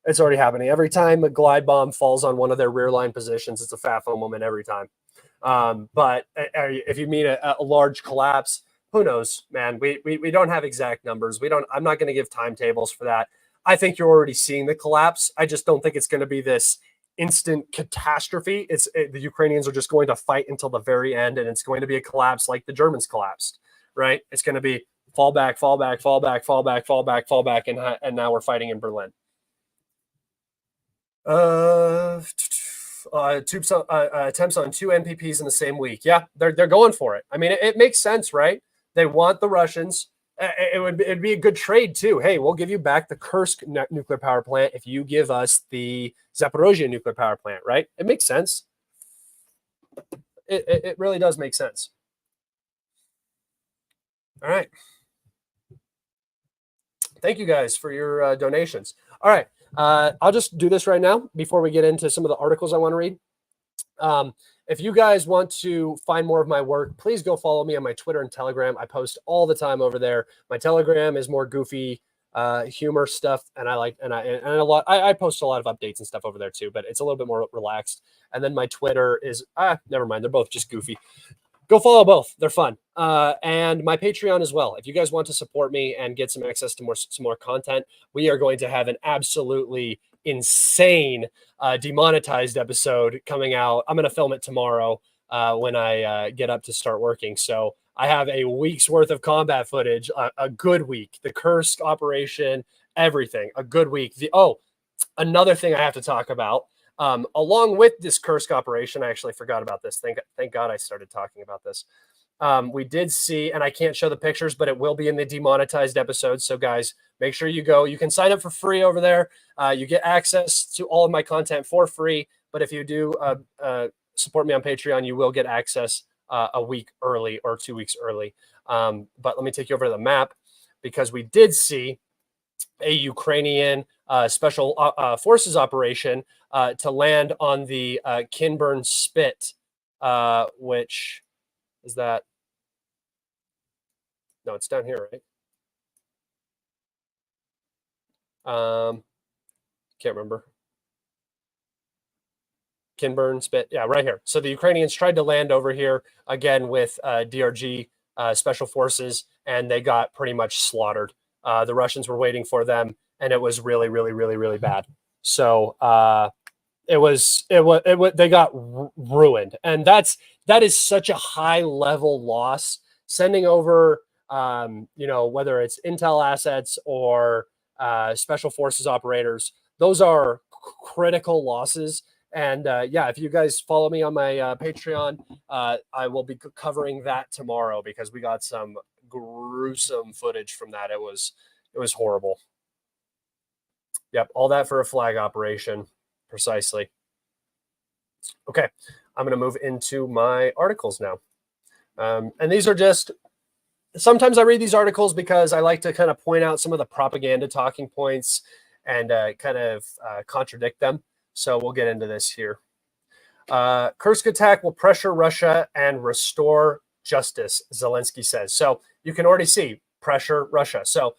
It's already happening. Every time a glide bomb falls on one of their rear line positions, it's a FAFO moment every time. But if you mean a large collapse, who knows, man? We don't have exact numbers. I'm not going to give timetables for that. I think you're already seeing the collapse. I just don't think it's going to be this instant catastrophe. The Ukrainians are just going to fight until the very end, and it's going to be a collapse like the Germans collapsed, right? It's going to be fall back, and now we're fighting in Berlin. Attempts on 2 NPPs in the same week. Yeah, they're going for it. I mean, it makes sense, right? They want the Russians. It'd be a good trade too. Hey, we'll give you back the Kursk nuclear power plant if you give us the Zaporozhye nuclear power plant, right? It makes sense. It really does make sense. All right. Thank you guys for your donations. All right. I'll just do this right now before we get into some of the articles I want to read. If you guys want to find more of my work, please go follow me on my Twitter and Telegram. I post all the time over there. My Telegram is more goofy humor stuff, and I post a lot of updates and stuff over there too, but it's a little bit more relaxed. And then my Twitter is never mind, they're both just goofy. Go follow both. They're fun. And my Patreon as well. If you guys want to support me and get some access to some more content, we are going to have an absolutely insane demonetized episode coming out. I'm going to film it tomorrow when I get up to start working. So I have a week's worth of combat footage, a good week, the Kursk operation, everything, a good week. Another thing I have to talk about. Along with this Kursk operation, I actually forgot about this. Thank God I started talking about this. We did see, and I can't show the pictures, but it will be in the demonetized episode. So guys, make sure you go. You can sign up for free over there. You get access to all of my content for free. But if you do support me on Patreon, you will get access a week early or 2 weeks early. But let me take you over to the map, because we did see a Ukrainian special forces operation to land on the Kinburn Spit, which is that? No, it's down here, right? Can't remember. Kinburn Spit, yeah, right here. So the Ukrainians tried to land over here again with DRG special forces, and they got pretty much slaughtered. The Russians were waiting for them, and it was really, really, really, really bad. So they got ruined, and that is such a high level loss. Sending over, whether it's intel assets or special forces operators, those are critical losses. And if you guys follow me on my Patreon, I will be covering that tomorrow, because we got some gruesome footage from that. It was horrible. Yep, all that for a flag operation, precisely. Okay, I'm going to move into my articles now. And these are just, sometimes I read these articles because I like to kind of point out some of the propaganda talking points and kind of contradict them. So we'll get into this here. Kursk attack will pressure Russia and restore justice, Zelensky says. So you can already see pressure Russia. So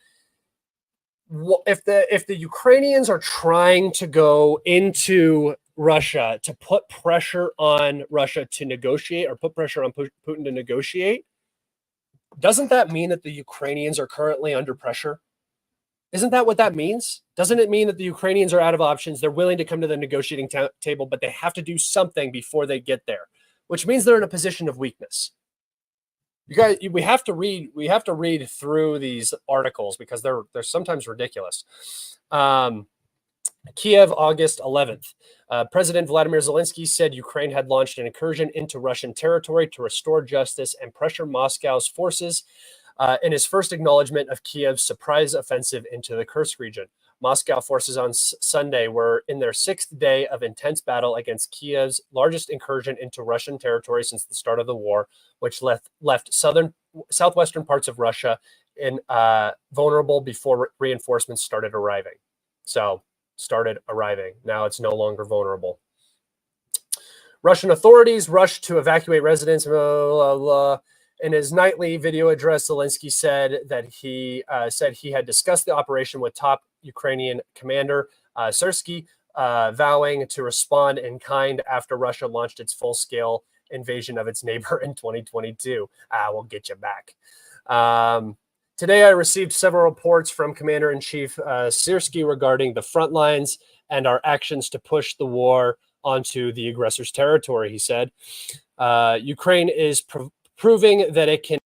if the Ukrainians are trying to go into Russia to put pressure on Russia to negotiate, or put pressure on Putin to negotiate, doesn't that mean that the Ukrainians are currently under pressure? Isn't that what that means? Doesn't it mean that the Ukrainians are out of options? They're willing to come to the negotiating table, but they have to do something before they get there, which means they're in a position of weakness. You guys, we have to read through these articles, because they're sometimes ridiculous. Kiev, August 11th. President Vladimir Zelensky said Ukraine had launched an incursion into Russian territory to restore justice and pressure Moscow's forces in his first acknowledgement of Kiev's surprise offensive into the Kursk region. Moscow forces on Sunday were in their 6th day of intense battle against Kiev's largest incursion into Russian territory since the start of the war, which left southwestern parts of Russia in vulnerable before reinforcements started arriving. So started arriving. Now it's no longer vulnerable. Russian authorities rushed to evacuate residents. Blah, blah, blah. In his nightly video address, Zelensky said that he had discussed the operation with top Ukrainian commander Syrsky, vowing to respond in kind after Russia launched its full-scale invasion of its neighbor in 2022. We'll get you back. Today, I received several reports from Commander-in-Chief Syrsky regarding the front lines and our actions to push the war onto the aggressor's territory, he said. Ukraine is proving that it can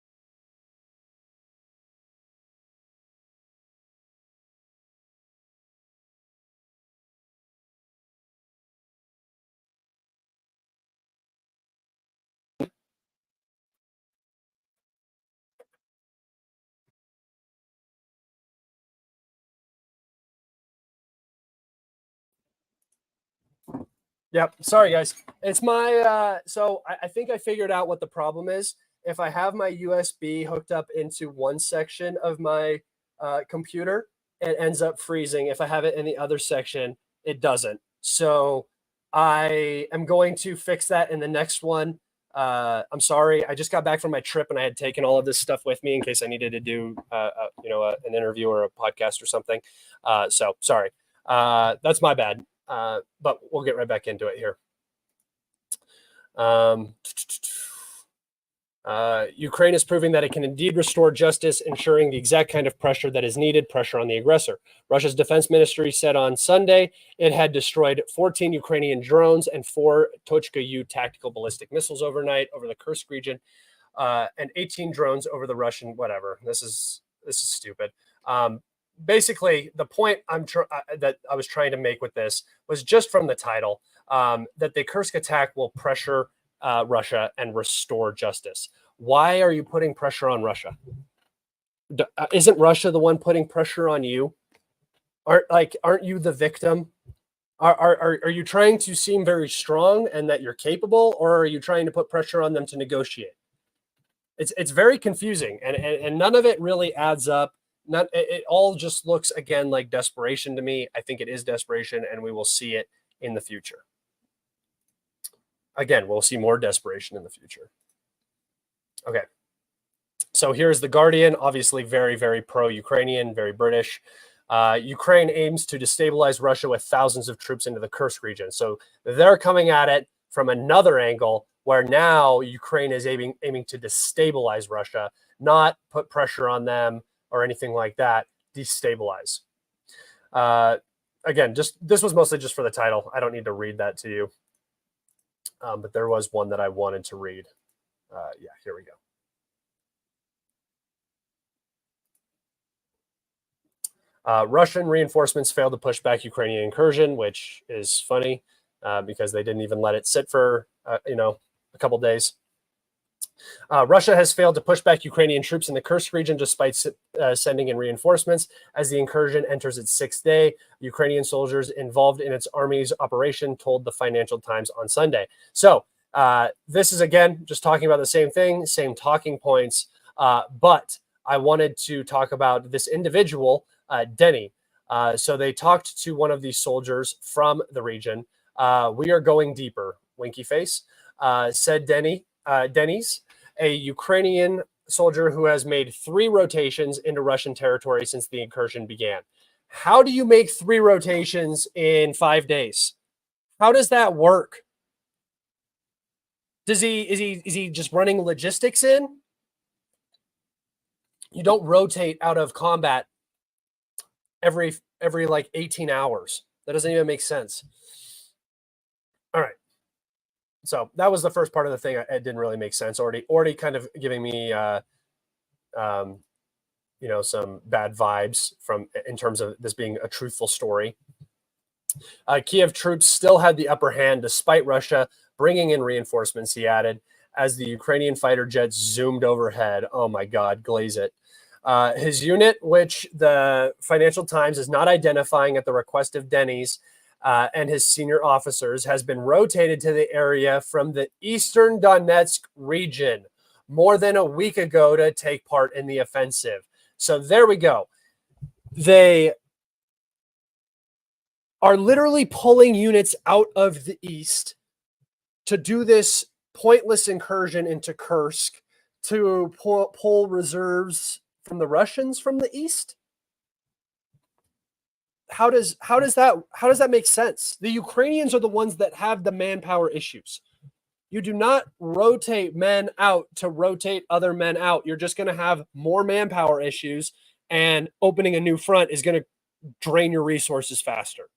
Yep. Sorry, guys. It's my, so I think I figured out what the problem is. If I have my USB hooked up into one section of my computer, it ends up freezing. If I have it in the other section, it doesn't. So I am going to fix that in the next one. I'm sorry. I just got back from my trip, and I had taken all of this stuff with me in case I needed to do, an interview or a podcast or something. So sorry. That's my bad. But we'll get right back into it here. Ukraine is proving that it can indeed restore justice, ensuring the exact kind of pressure that is needed, pressure on the aggressor. Russia's defense ministry said on Sunday it had destroyed 14 Ukrainian drones and 4 Tochka-U tactical ballistic missiles overnight over the Kursk region, and 18 drones over the Russian whatever. This is stupid. Basically, the point that I was trying to make with this was just from the title, that the Kursk attack will pressure Russia and restore justice. Why are you putting pressure on Russia? isn't Russia the one putting pressure on you? Aren't you the victim? Are you trying to seem very strong and that you're capable, or are you trying to put pressure on them to negotiate? It's very confusing, and none of it really adds up. It all just looks again like desperation to me. I think it is desperation, and we will see it in the future. Again, we'll see more desperation in the future. Okay. So here's the Guardian, obviously very, very pro-Ukrainian, very British. Ukraine aims to destabilize Russia with thousands of troops into the Kursk region. So they're coming at it from another angle, where now Ukraine is aiming to destabilize Russia, not put pressure on them or anything like that, destabilize. Again, this was mostly just for the title. I don't need to read that to you. But there was one that I wanted to read. Yeah, here we go. Russian reinforcements failed to push back Ukrainian incursion, which is funny because they didn't even let it sit for, a couple days. Russia has failed to push back Ukrainian troops in the Kursk region despite sending in reinforcements. As the incursion enters its sixth day, Ukrainian soldiers involved in its army's operation told the Financial Times on Sunday. So this is, again, just talking about the same thing, same talking points. But I wanted to talk about this individual, Denny. So they talked to one of these soldiers from the region. We are going deeper, winky face, said Denny's, a Ukrainian soldier who has made 3 rotations into Russian territory since the incursion began. How do you make 3 rotations in 5 days? How does that work? Is he just running logistics in? You don't rotate out of combat every like 18 hours. That doesn't even make sense. All right. So that was the first part of the thing. It didn't really make sense. Already kind of giving me, some bad vibes in terms of this being a truthful story. Kiev troops still had the upper hand despite Russia bringing in reinforcements, he added, as the Ukrainian fighter jets zoomed overhead. Oh my God, glaze it. His unit, which the Financial Times is not identifying at the request of Denny's, and his senior officers, has been rotated to the area from the eastern Donetsk region more than a week ago to take part in the offensive. So there we go. They are literally pulling units out of the east to do this pointless incursion into Kursk to pull reserves from the Russians from the east. How does that make sense? The Ukrainians are the ones that have the manpower issues. You do not rotate men out to rotate other men out. You're just going to have more manpower issues, and opening a new front is going to drain your resources faster.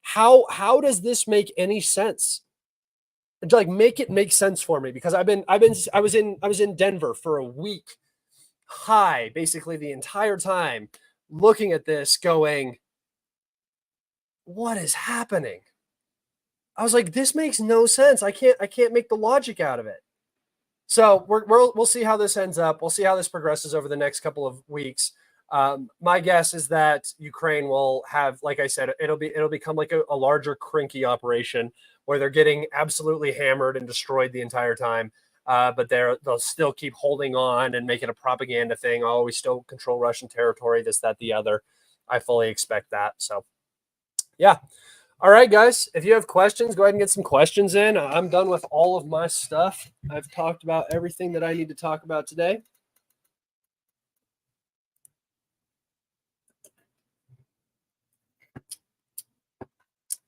How does this make any sense? Like, make it make sense for me, because I was in Denver for a week high, basically the entire time, looking at this going, what is happening? I was like, this makes no sense. I can't make the logic out of it. So we'll see how this ends up. We'll see how this progresses over the next couple of weeks. My guess is that Ukraine will have, like I said, it'll become like a larger crinky operation where they're getting absolutely hammered and destroyed the entire time. But they'll still keep holding on and make it a propaganda thing. Oh, we still control Russian territory, this, that, the other. I fully expect that. So, yeah. All right, guys. If you have questions, go ahead and get some questions in. I'm done with all of my stuff. I've talked about everything that I need to talk about today.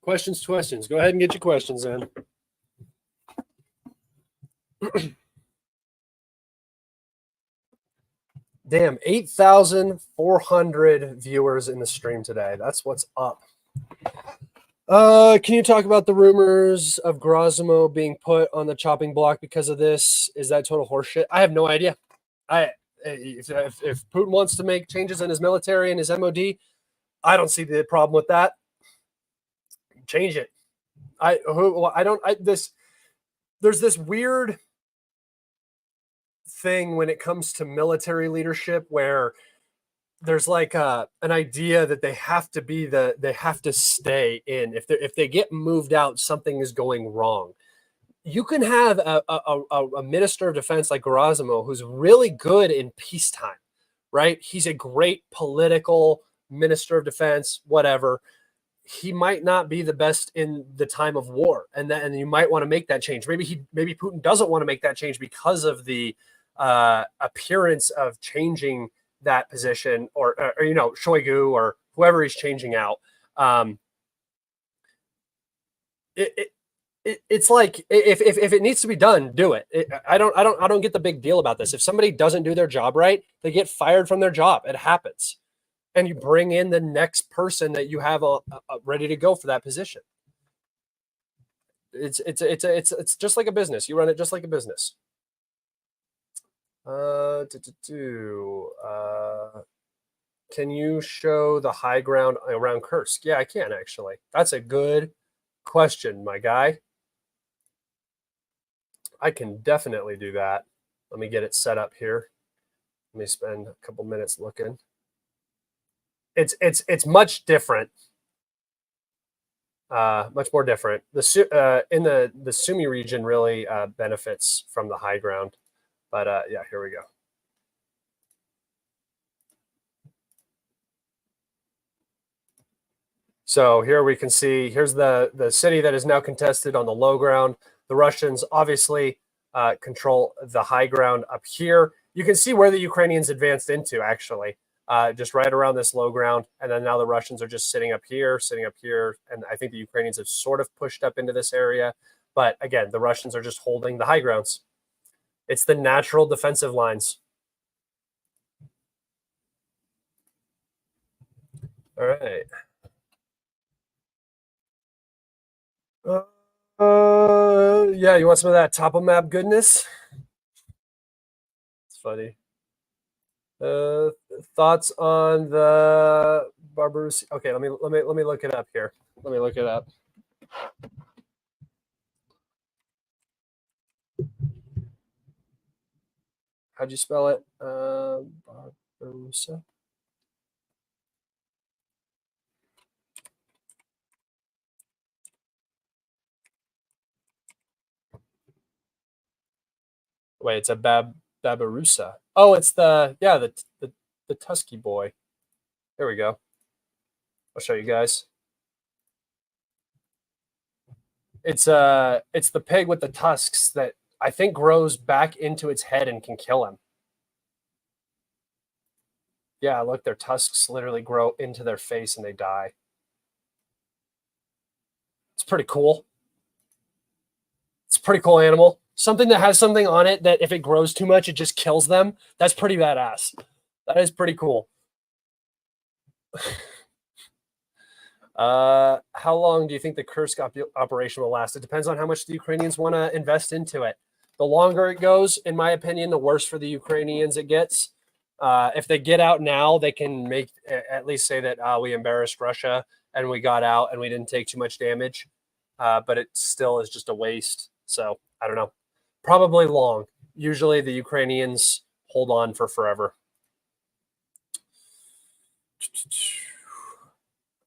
Questions. Go ahead and get your questions in. Damn, 8,400 viewers in the stream today. That's what's up. Can you talk about the rumors of Grozimo being put on the chopping block because of this? Is that total horseshit? I have no idea. If Putin wants to make changes in his military and his MOD, I don't see the problem with that. Change it. There's this weird thing when it comes to military leadership where there's like an idea that they have to stay in. If they get moved out, something is going wrong. You can have a minister of defense like Gerasimov, who's really good in peacetime, right? He's a great political minister of defense, whatever. He might not be the best in the time of war, and you might want to make that change. Maybe Putin doesn't want to make that change because of the appearance of changing that position, or Shoigu or whoever he's changing out. It's like if it needs to be done, do it. I don't get the big deal about this. If somebody doesn't do their job right, they get fired from their job. It happens, and you bring in the next person that you have ready to go for that position. It's just like a business. You run it just like a business. Can you show the high ground around Kursk? Yeah, I can actually. That's a good question, my guy. I can definitely do that. Let me get it set up here. Let me spend a couple minutes looking. It's much different. Much more different. In the Sumy region really benefits from the high ground. But yeah, here we go. So here we can see, here's the city that is now contested on the low ground. The Russians obviously control the high ground up here. You can see where the Ukrainians advanced into, actually, just right around this low ground. And then now the Russians are just sitting up here. And I think the Ukrainians have sort of pushed up into this area. But again, the Russians are just holding the high grounds. It's the natural defensive lines. All right. Yeah, you want some of that top of map goodness? It's funny. Thoughts on the Barbarossa? Okay, let me look it up here. Let me look it up. How'd you spell it? Barbarossa. Wait, it's a Babarusa. Oh, it's the Tusky boy. There we go. I'll show you guys. It's the pig with the tusks that I think grows back into its head and can kill him. Yeah, look, their tusks literally grow into their face and they die. It's pretty cool. It's a pretty cool animal. Something that has something on it that if it grows too much, it just kills them. That's pretty badass. That is pretty cool. How long do you think the Kursk operation will last? It depends on how much the Ukrainians want to invest into it. The longer it goes, in my opinion, the worse for the Ukrainians it gets. If they get out now, they can at least say that we embarrassed Russia and we got out and we didn't take too much damage. But it still is just a waste. So I don't know. Probably long. Usually the Ukrainians hold on for forever.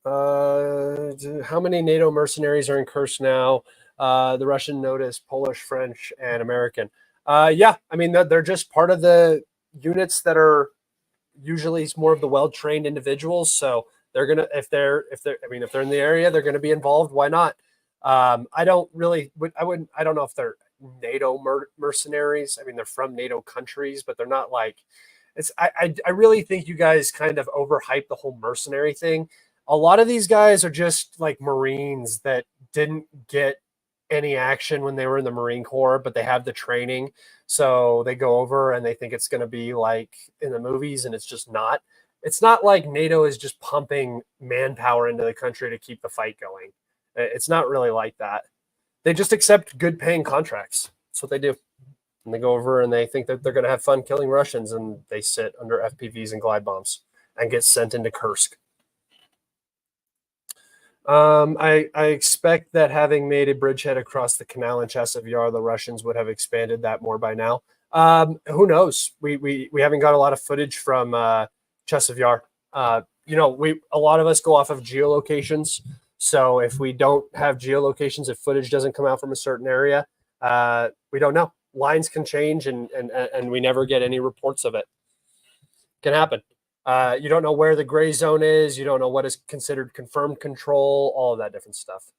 How many NATO mercenaries are in Kursk now? The Russian notice, Polish, French, and American. Yeah, I mean they're just part of the units that are usually more of the well-trained individuals. So they're gonna if they're in the area, they're gonna be involved. Why not? I don't know if they're NATO mercenaries. I mean, they're from NATO countries, but they're not like I really think you guys kind of overhype the whole mercenary thing. A lot of these guys are just like Marines that didn't get any action when they were in the Marine Corps, but they have the training. So they go over and they think it's going to be like in the movies, and it's just not. It's not like NATO is just pumping manpower into the country to keep the fight going. It's not really like that. They just accept good paying contracts. That's what they do. And they go over and they think that they're going to have fun killing Russians, and they sit under FPVs and glide bombs and get sent into Kursk. I expect that having made a bridgehead across the canal in Chasiv Yar, the Russians would have expanded that more by now. Who knows? We haven't got a lot of footage from Chesav Yar. You know, a lot of us go off of geolocations. So if we don't have geolocations, if footage doesn't come out from a certain area, we don't know. Lines can change, and we never get any reports of it. Can happen. You don't know where the gray zone is. You don't know what is considered confirmed control. All of that different stuff.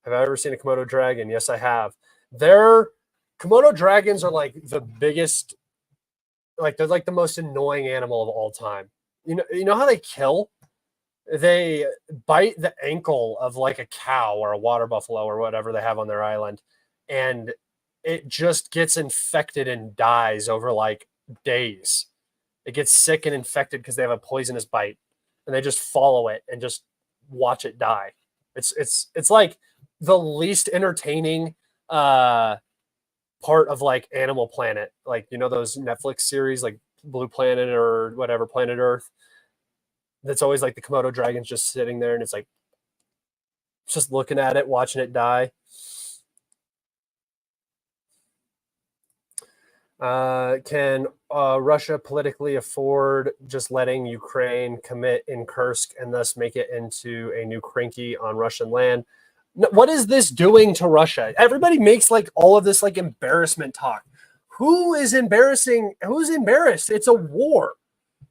Have I ever seen a Komodo dragon? Yes, I have. Komodo dragons are like the biggest, like they're like the most annoying animal of all time. You know how they kill? They bite the ankle of like a cow or a water buffalo or whatever they have on their island, and it just gets infected and dies over like days. It gets sick and infected because they have a poisonous bite, and they just follow it and just watch it die. It's like the least entertaining part of like Animal Planet, like you know those Netflix series like Blue Planet or whatever, Planet Earth. That's always like the Komodo dragon's just sitting there, and it's like just looking at it, watching it die. Can Russia politically afford just letting Ukraine commit in Kursk and thus make it into a new Krinky on Russian land? What is this doing to Russia? Everybody makes like all of this like embarrassment talk. Who is embarrassing? Who's embarrassed? It's a war.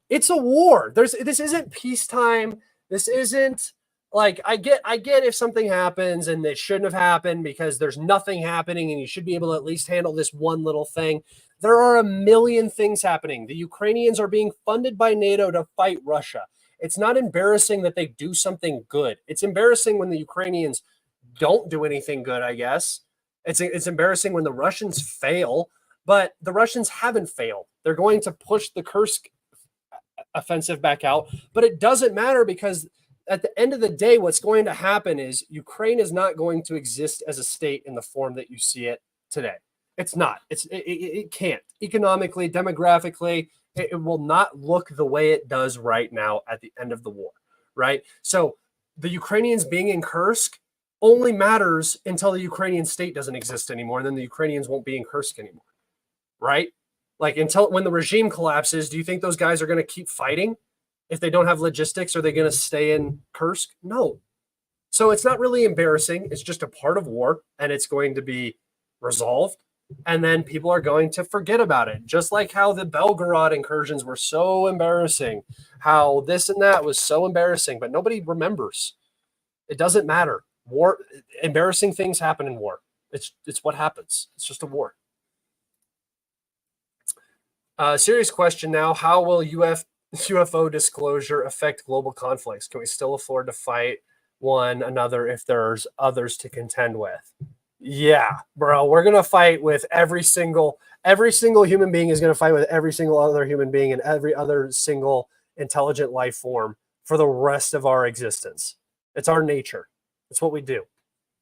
It's a war. This isn't peacetime. This isn't like I get if something happens and it shouldn't have happened because there's nothing happening and you should be able to at least handle this one little thing. There are a million things happening. The Ukrainians are being funded by NATO to fight Russia. It's not embarrassing that they do something good. It's embarrassing when the Ukrainians don't do anything good, I guess. It's embarrassing when the Russians fail, but the Russians haven't failed. They're going to push the Kursk offensive back out, but it doesn't matter because at the end of the day, what's going to happen is Ukraine is not going to exist as a state in the form that you see it today. It's not. It can't economically, demographically. It will not look the way it does right now at the end of the war, right? So the Ukrainians being in Kursk only matters until the Ukrainian state doesn't exist anymore, and then the Ukrainians won't be in Kursk anymore, right? Like until when the regime collapses, do you think those guys are going to keep fighting? If they don't have logistics, are they going to stay in Kursk? No. So it's not really embarrassing. It's just a part of war, and it's going to be resolved. And then people are going to forget about it. Just like how the Belgorod incursions were so embarrassing, how this and that was so embarrassing, but nobody remembers. It doesn't matter. War, embarrassing things happen in war. It's what happens. It's just a war. Serious question now. How will UFO disclosure affect global conflicts? Can we still afford to fight one another if there's others to contend with? Yeah, bro, we're gonna fight with every single human being is gonna fight with every single other human being and every other single intelligent life form for the rest of our existence. It's our nature. It's what we do.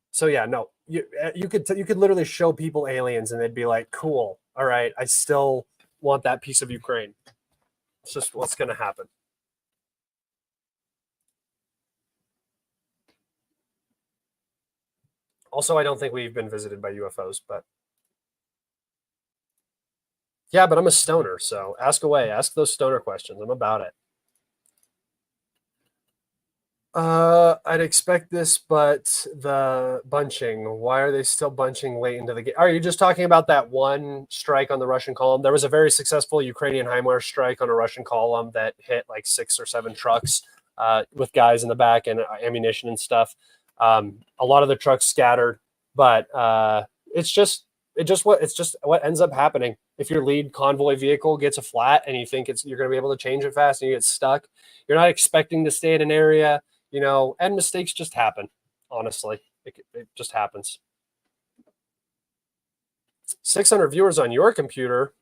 So yeah, no, you could literally show people aliens and they'd be like, cool, all right, I still want that piece of Ukraine. It's just what's going to happen. Also, I don't think we've been visited by UFOs, but yeah, but I'm a stoner, so ask away. Ask those stoner questions. I'm about it. I'd expect this, but the bunching. Why are they still bunching late into the game? Are you just talking about that one strike on the Russian column? There was a very successful Ukrainian HIMARS strike on a Russian column that hit like 6 or 7 trucks with guys in the back and ammunition and stuff. A lot of the trucks scattered, but it's just what ends up happening. If your lead convoy vehicle gets a flat and you think you're going to be able to change it fast and you get stuck, you're not expecting to stay in an area. And mistakes just happen. Honestly, it just happens. 600 viewers on your computer,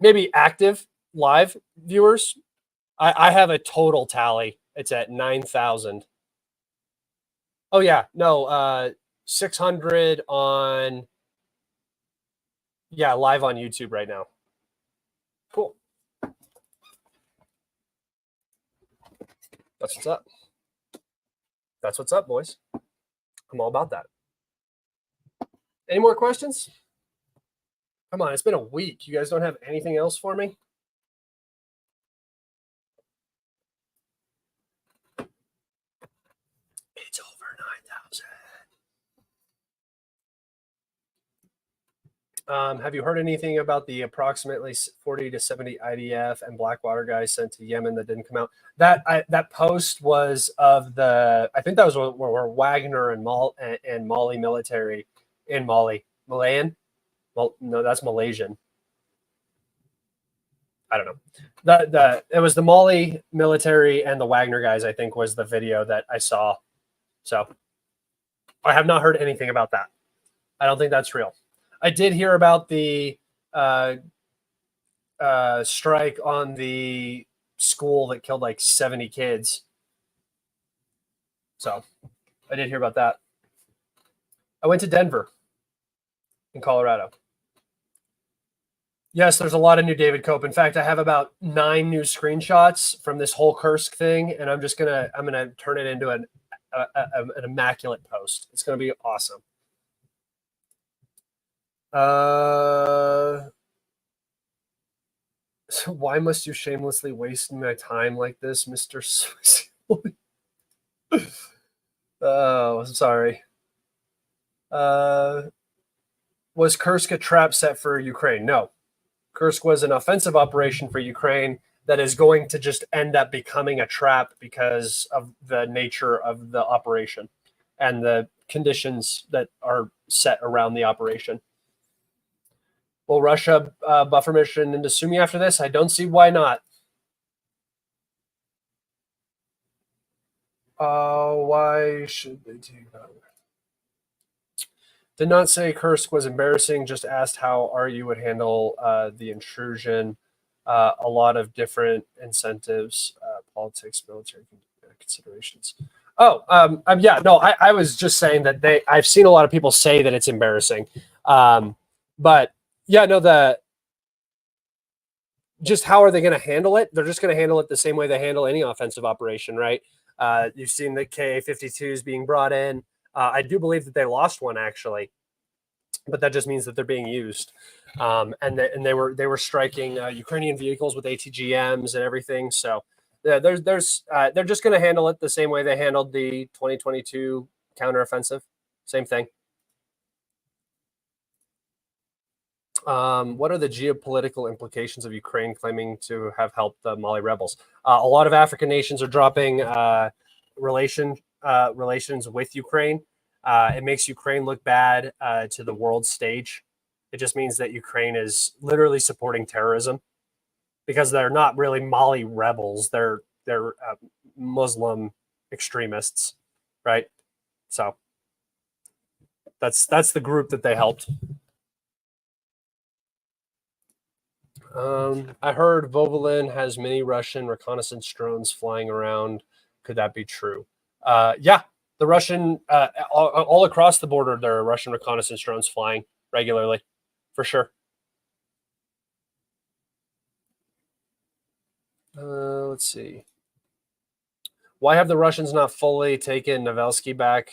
maybe active live viewers. I have a total tally. It's at 9,000. Oh yeah, no, 600 on, yeah, live on YouTube right now. Cool. That's what's up. That's what's up, boys. I'm all about that. Any more questions? Come on, it's been a week. You guys don't have anything else for me? It's over 9,000. Have you heard anything about the approximately 40 to 70 IDF and Blackwater guys sent to Yemen that didn't come out? That post was of the, I think that was where Wagner and Mali military in Mali. Malayan? Well, no, that's Malaysian. I don't know. It was the Mali military and the Wagner guys, I think, was the video that I saw. So I have not heard anything about that. I don't think that's real. I did hear about the strike on the school that killed like 70 kids. So I did hear about that. I went to Denver in Colorado. Yes, there's a lot of new David Cope. In fact, I have about 9 new screenshots from this whole Kursk thing, and I'm gonna turn it into an immaculate post. It's gonna be awesome. So why must you shamelessly waste my time like this, Mr. Oh, sorry. Was Kursk a trap set for Ukraine? No. Kursk was an offensive operation for Ukraine that is going to just end up becoming a trap because of the nature of the operation and the conditions that are set around the operation. Will Russia buffer mission into Sumy after this? I don't see why not. Why should they take that? Did not say Kursk was embarrassing, just asked how RU would handle the intrusion. A lot of different incentives, politics, military considerations. Yeah, no, I was just saying that I've seen a lot of people say that it's embarrassing. But yeah, no, just how are they going to handle it? They're just going to handle it the same way they handle any offensive operation, right? You've seen the Ka-52s being brought in. I do believe that they lost one actually, but that just means that they're being used. And they were striking Ukrainian vehicles with ATGMs and everything. So they're just going to handle it the same way they handled the 2022 counteroffensive. Same thing. What are the geopolitical implications of Ukraine claiming to have helped the Mali rebels? A lot of African nations are dropping relations with Ukraine. It makes Ukraine look bad to the world stage. It just means that Ukraine is literally supporting terrorism because they're not really Mali rebels. They're Muslim extremists, right? So that's the group that they helped. I heard Vovolin has many Russian reconnaissance drones flying around. Could that be true? Yeah, the Russian, all across the border, there are Russian reconnaissance drones flying regularly, for sure. Let's see. Why have the Russians not fully taken Novelsky back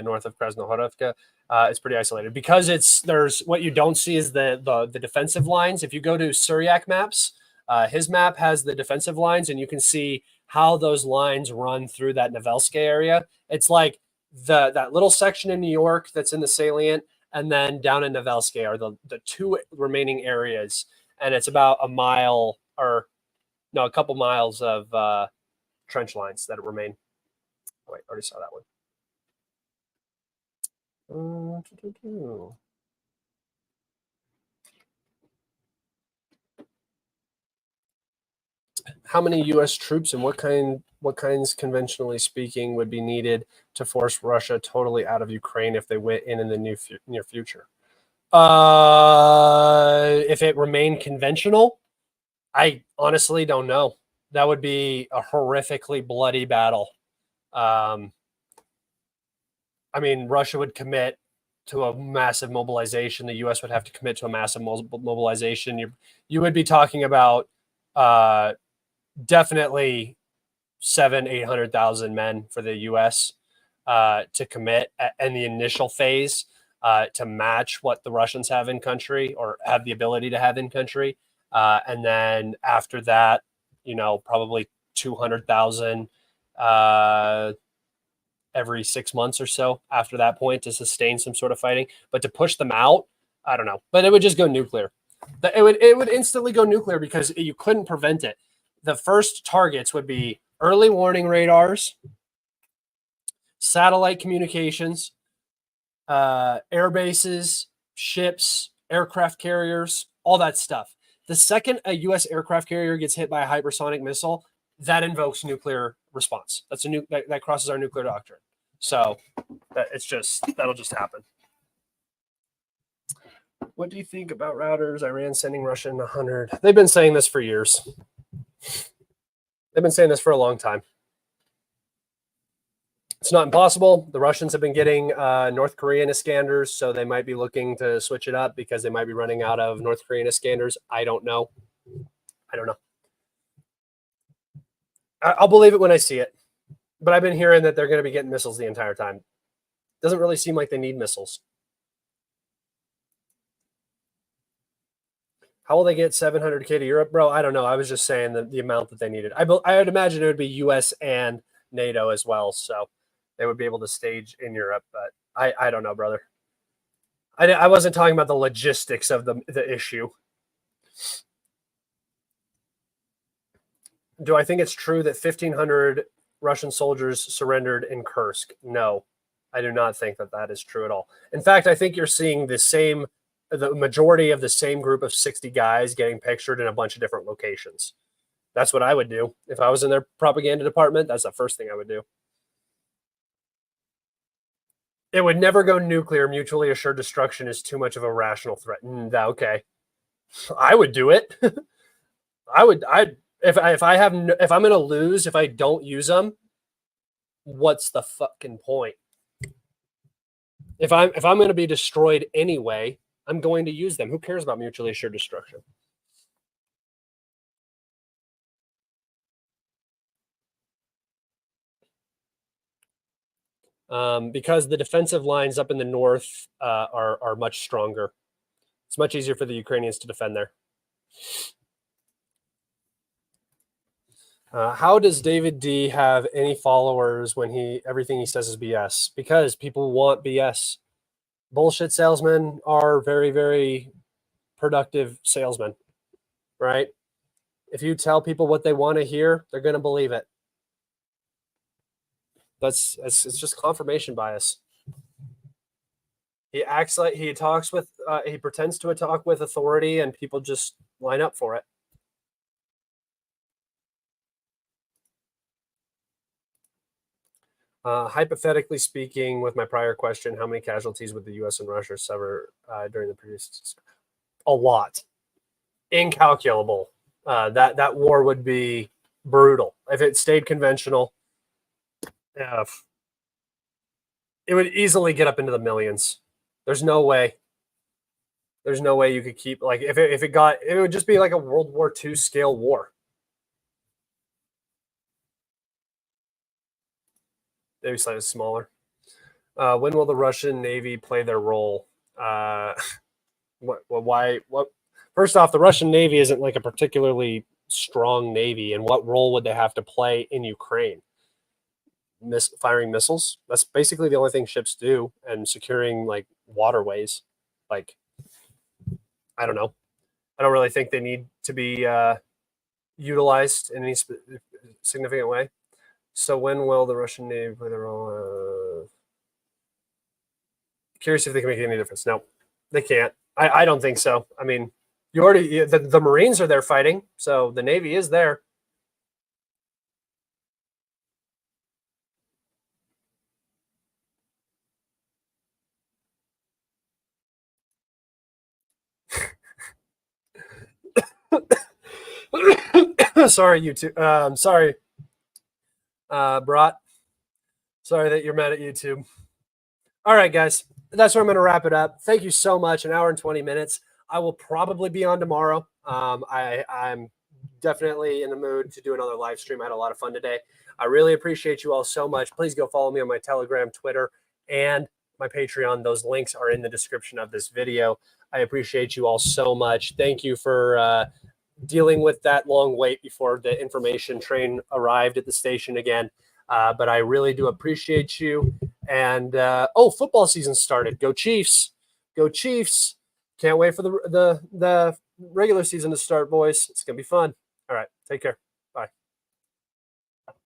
north of Krasnohorovka? It's pretty isolated because there's what you don't see is the defensive lines. If you go to Suryak maps, his map has the defensive lines, and you can see how those lines run through that Novelsky area. It's like that little section in New York that's in the salient, and then down in Novelsky are the 2 remaining areas, and it's about a couple miles of trench lines that remain. Oh, wait, already saw that one. How many U.S. troops and what kinds, conventionally speaking, would be needed to force Russia totally out of Ukraine if they went in the near future? If it remained conventional, I honestly don't know. That would be a horrifically bloody battle. I mean, Russia would commit to a massive mobilization. The U.S. would have to commit to a massive mobilization. You would be talking about definitely 700,000-800,000 men for the U.S. to commit in the initial phase to match what the Russians have in country or have the ability to have in country. And then after that, probably 200,000 every 6 months or so after that point to sustain some sort of fighting. But to push them out, I don't know. But it would just go nuclear. It would instantly go nuclear because you couldn't prevent it. The first targets would be early warning radars, satellite communications, air bases, ships, aircraft carriers, all that stuff. The second a U.S. aircraft carrier gets hit by a hypersonic missile, that invokes nuclear response. That's that crosses our nuclear doctrine. So that'll just happen. What do you think about routers? Iran sending Russian 100. They've been saying this for years. They've been saying this for a long time. It's not impossible. The Russians have been getting North Korean Iskanders, so they might be looking to switch it up because they might be running out of North Korean Iskanders. I don't know. I'll believe it when I see it. But I've been hearing that they're going to be getting missiles the entire time. Doesn't really seem like they need missiles. How will they get 700K to Europe? Bro, I don't know. I was just saying the amount that they needed. I would imagine it would be U.S. and NATO as well, so they would be able to stage in Europe. But I don't know, brother. I wasn't talking about the logistics of the issue. Do I think it's true that 1,500 Russian soldiers surrendered in Kursk? No, I do not think that is true at all. In fact, I think you're seeing the majority of the same group of 60 guys getting pictured in a bunch of different locations. That's what I would do. If I was in their propaganda department, that's the first thing I would do. It would never go nuclear. Mutually assured destruction is too much of a rational threat. Okay. I would do it. If I'm going to lose, if I don't use them, what's the fucking point? If I'm going to be destroyed anyway, I'm going to use them. Who cares about mutually assured destruction? Because the defensive lines up in the north are much stronger. It's much easier for the Ukrainians to defend there. How does David D have any followers when everything he says is BS? Because people want BS. Bullshit salesmen are very, very productive salesmen, right? If you tell people what they want to hear, they're going to believe it. It's just confirmation bias. He acts like he pretends to talk with authority, and people just line up for it. Hypothetically speaking, with my prior question, how many casualties would the U.S. and Russia suffer during the previous? A lot, incalculable. That war would be brutal if it stayed conventional. It would easily get up into the millions. There's no way. There's no way you could keep if it would just be like a World War II scale war. Maybe slightly smaller. When will the Russian Navy play their role? Why? First off, the Russian Navy isn't like a particularly strong Navy, and what role would they have to play in Ukraine? Firing missiles? That's basically the only thing ships do, and securing waterways. I don't know. I don't really think they need to be utilized in any significant way. So when will the Russian Navy play their role? Curious if they can make any difference. No, they can't. I don't think so. I mean, the Marines are there fighting, so the Navy is there. Sorry, YouTube. Sorry, Brat. Sorry that you're mad at YouTube. All right, guys. That's where I'm going to wrap it up. Thank you so much. An hour and 20 minutes. I will probably be on tomorrow. I'm definitely in the mood to do another live stream. I had a lot of fun today. I really appreciate you all so much. Please go follow me on my Telegram, Twitter, and my Patreon. Those links are in the description of this video. I appreciate you all so much. Thank you for dealing with that long wait before the information train arrived at the station again. But I really do appreciate you. And football season started. Go Chiefs! Go Chiefs! Can't wait for the regular season to start, boys. It's gonna be fun. All right, take care.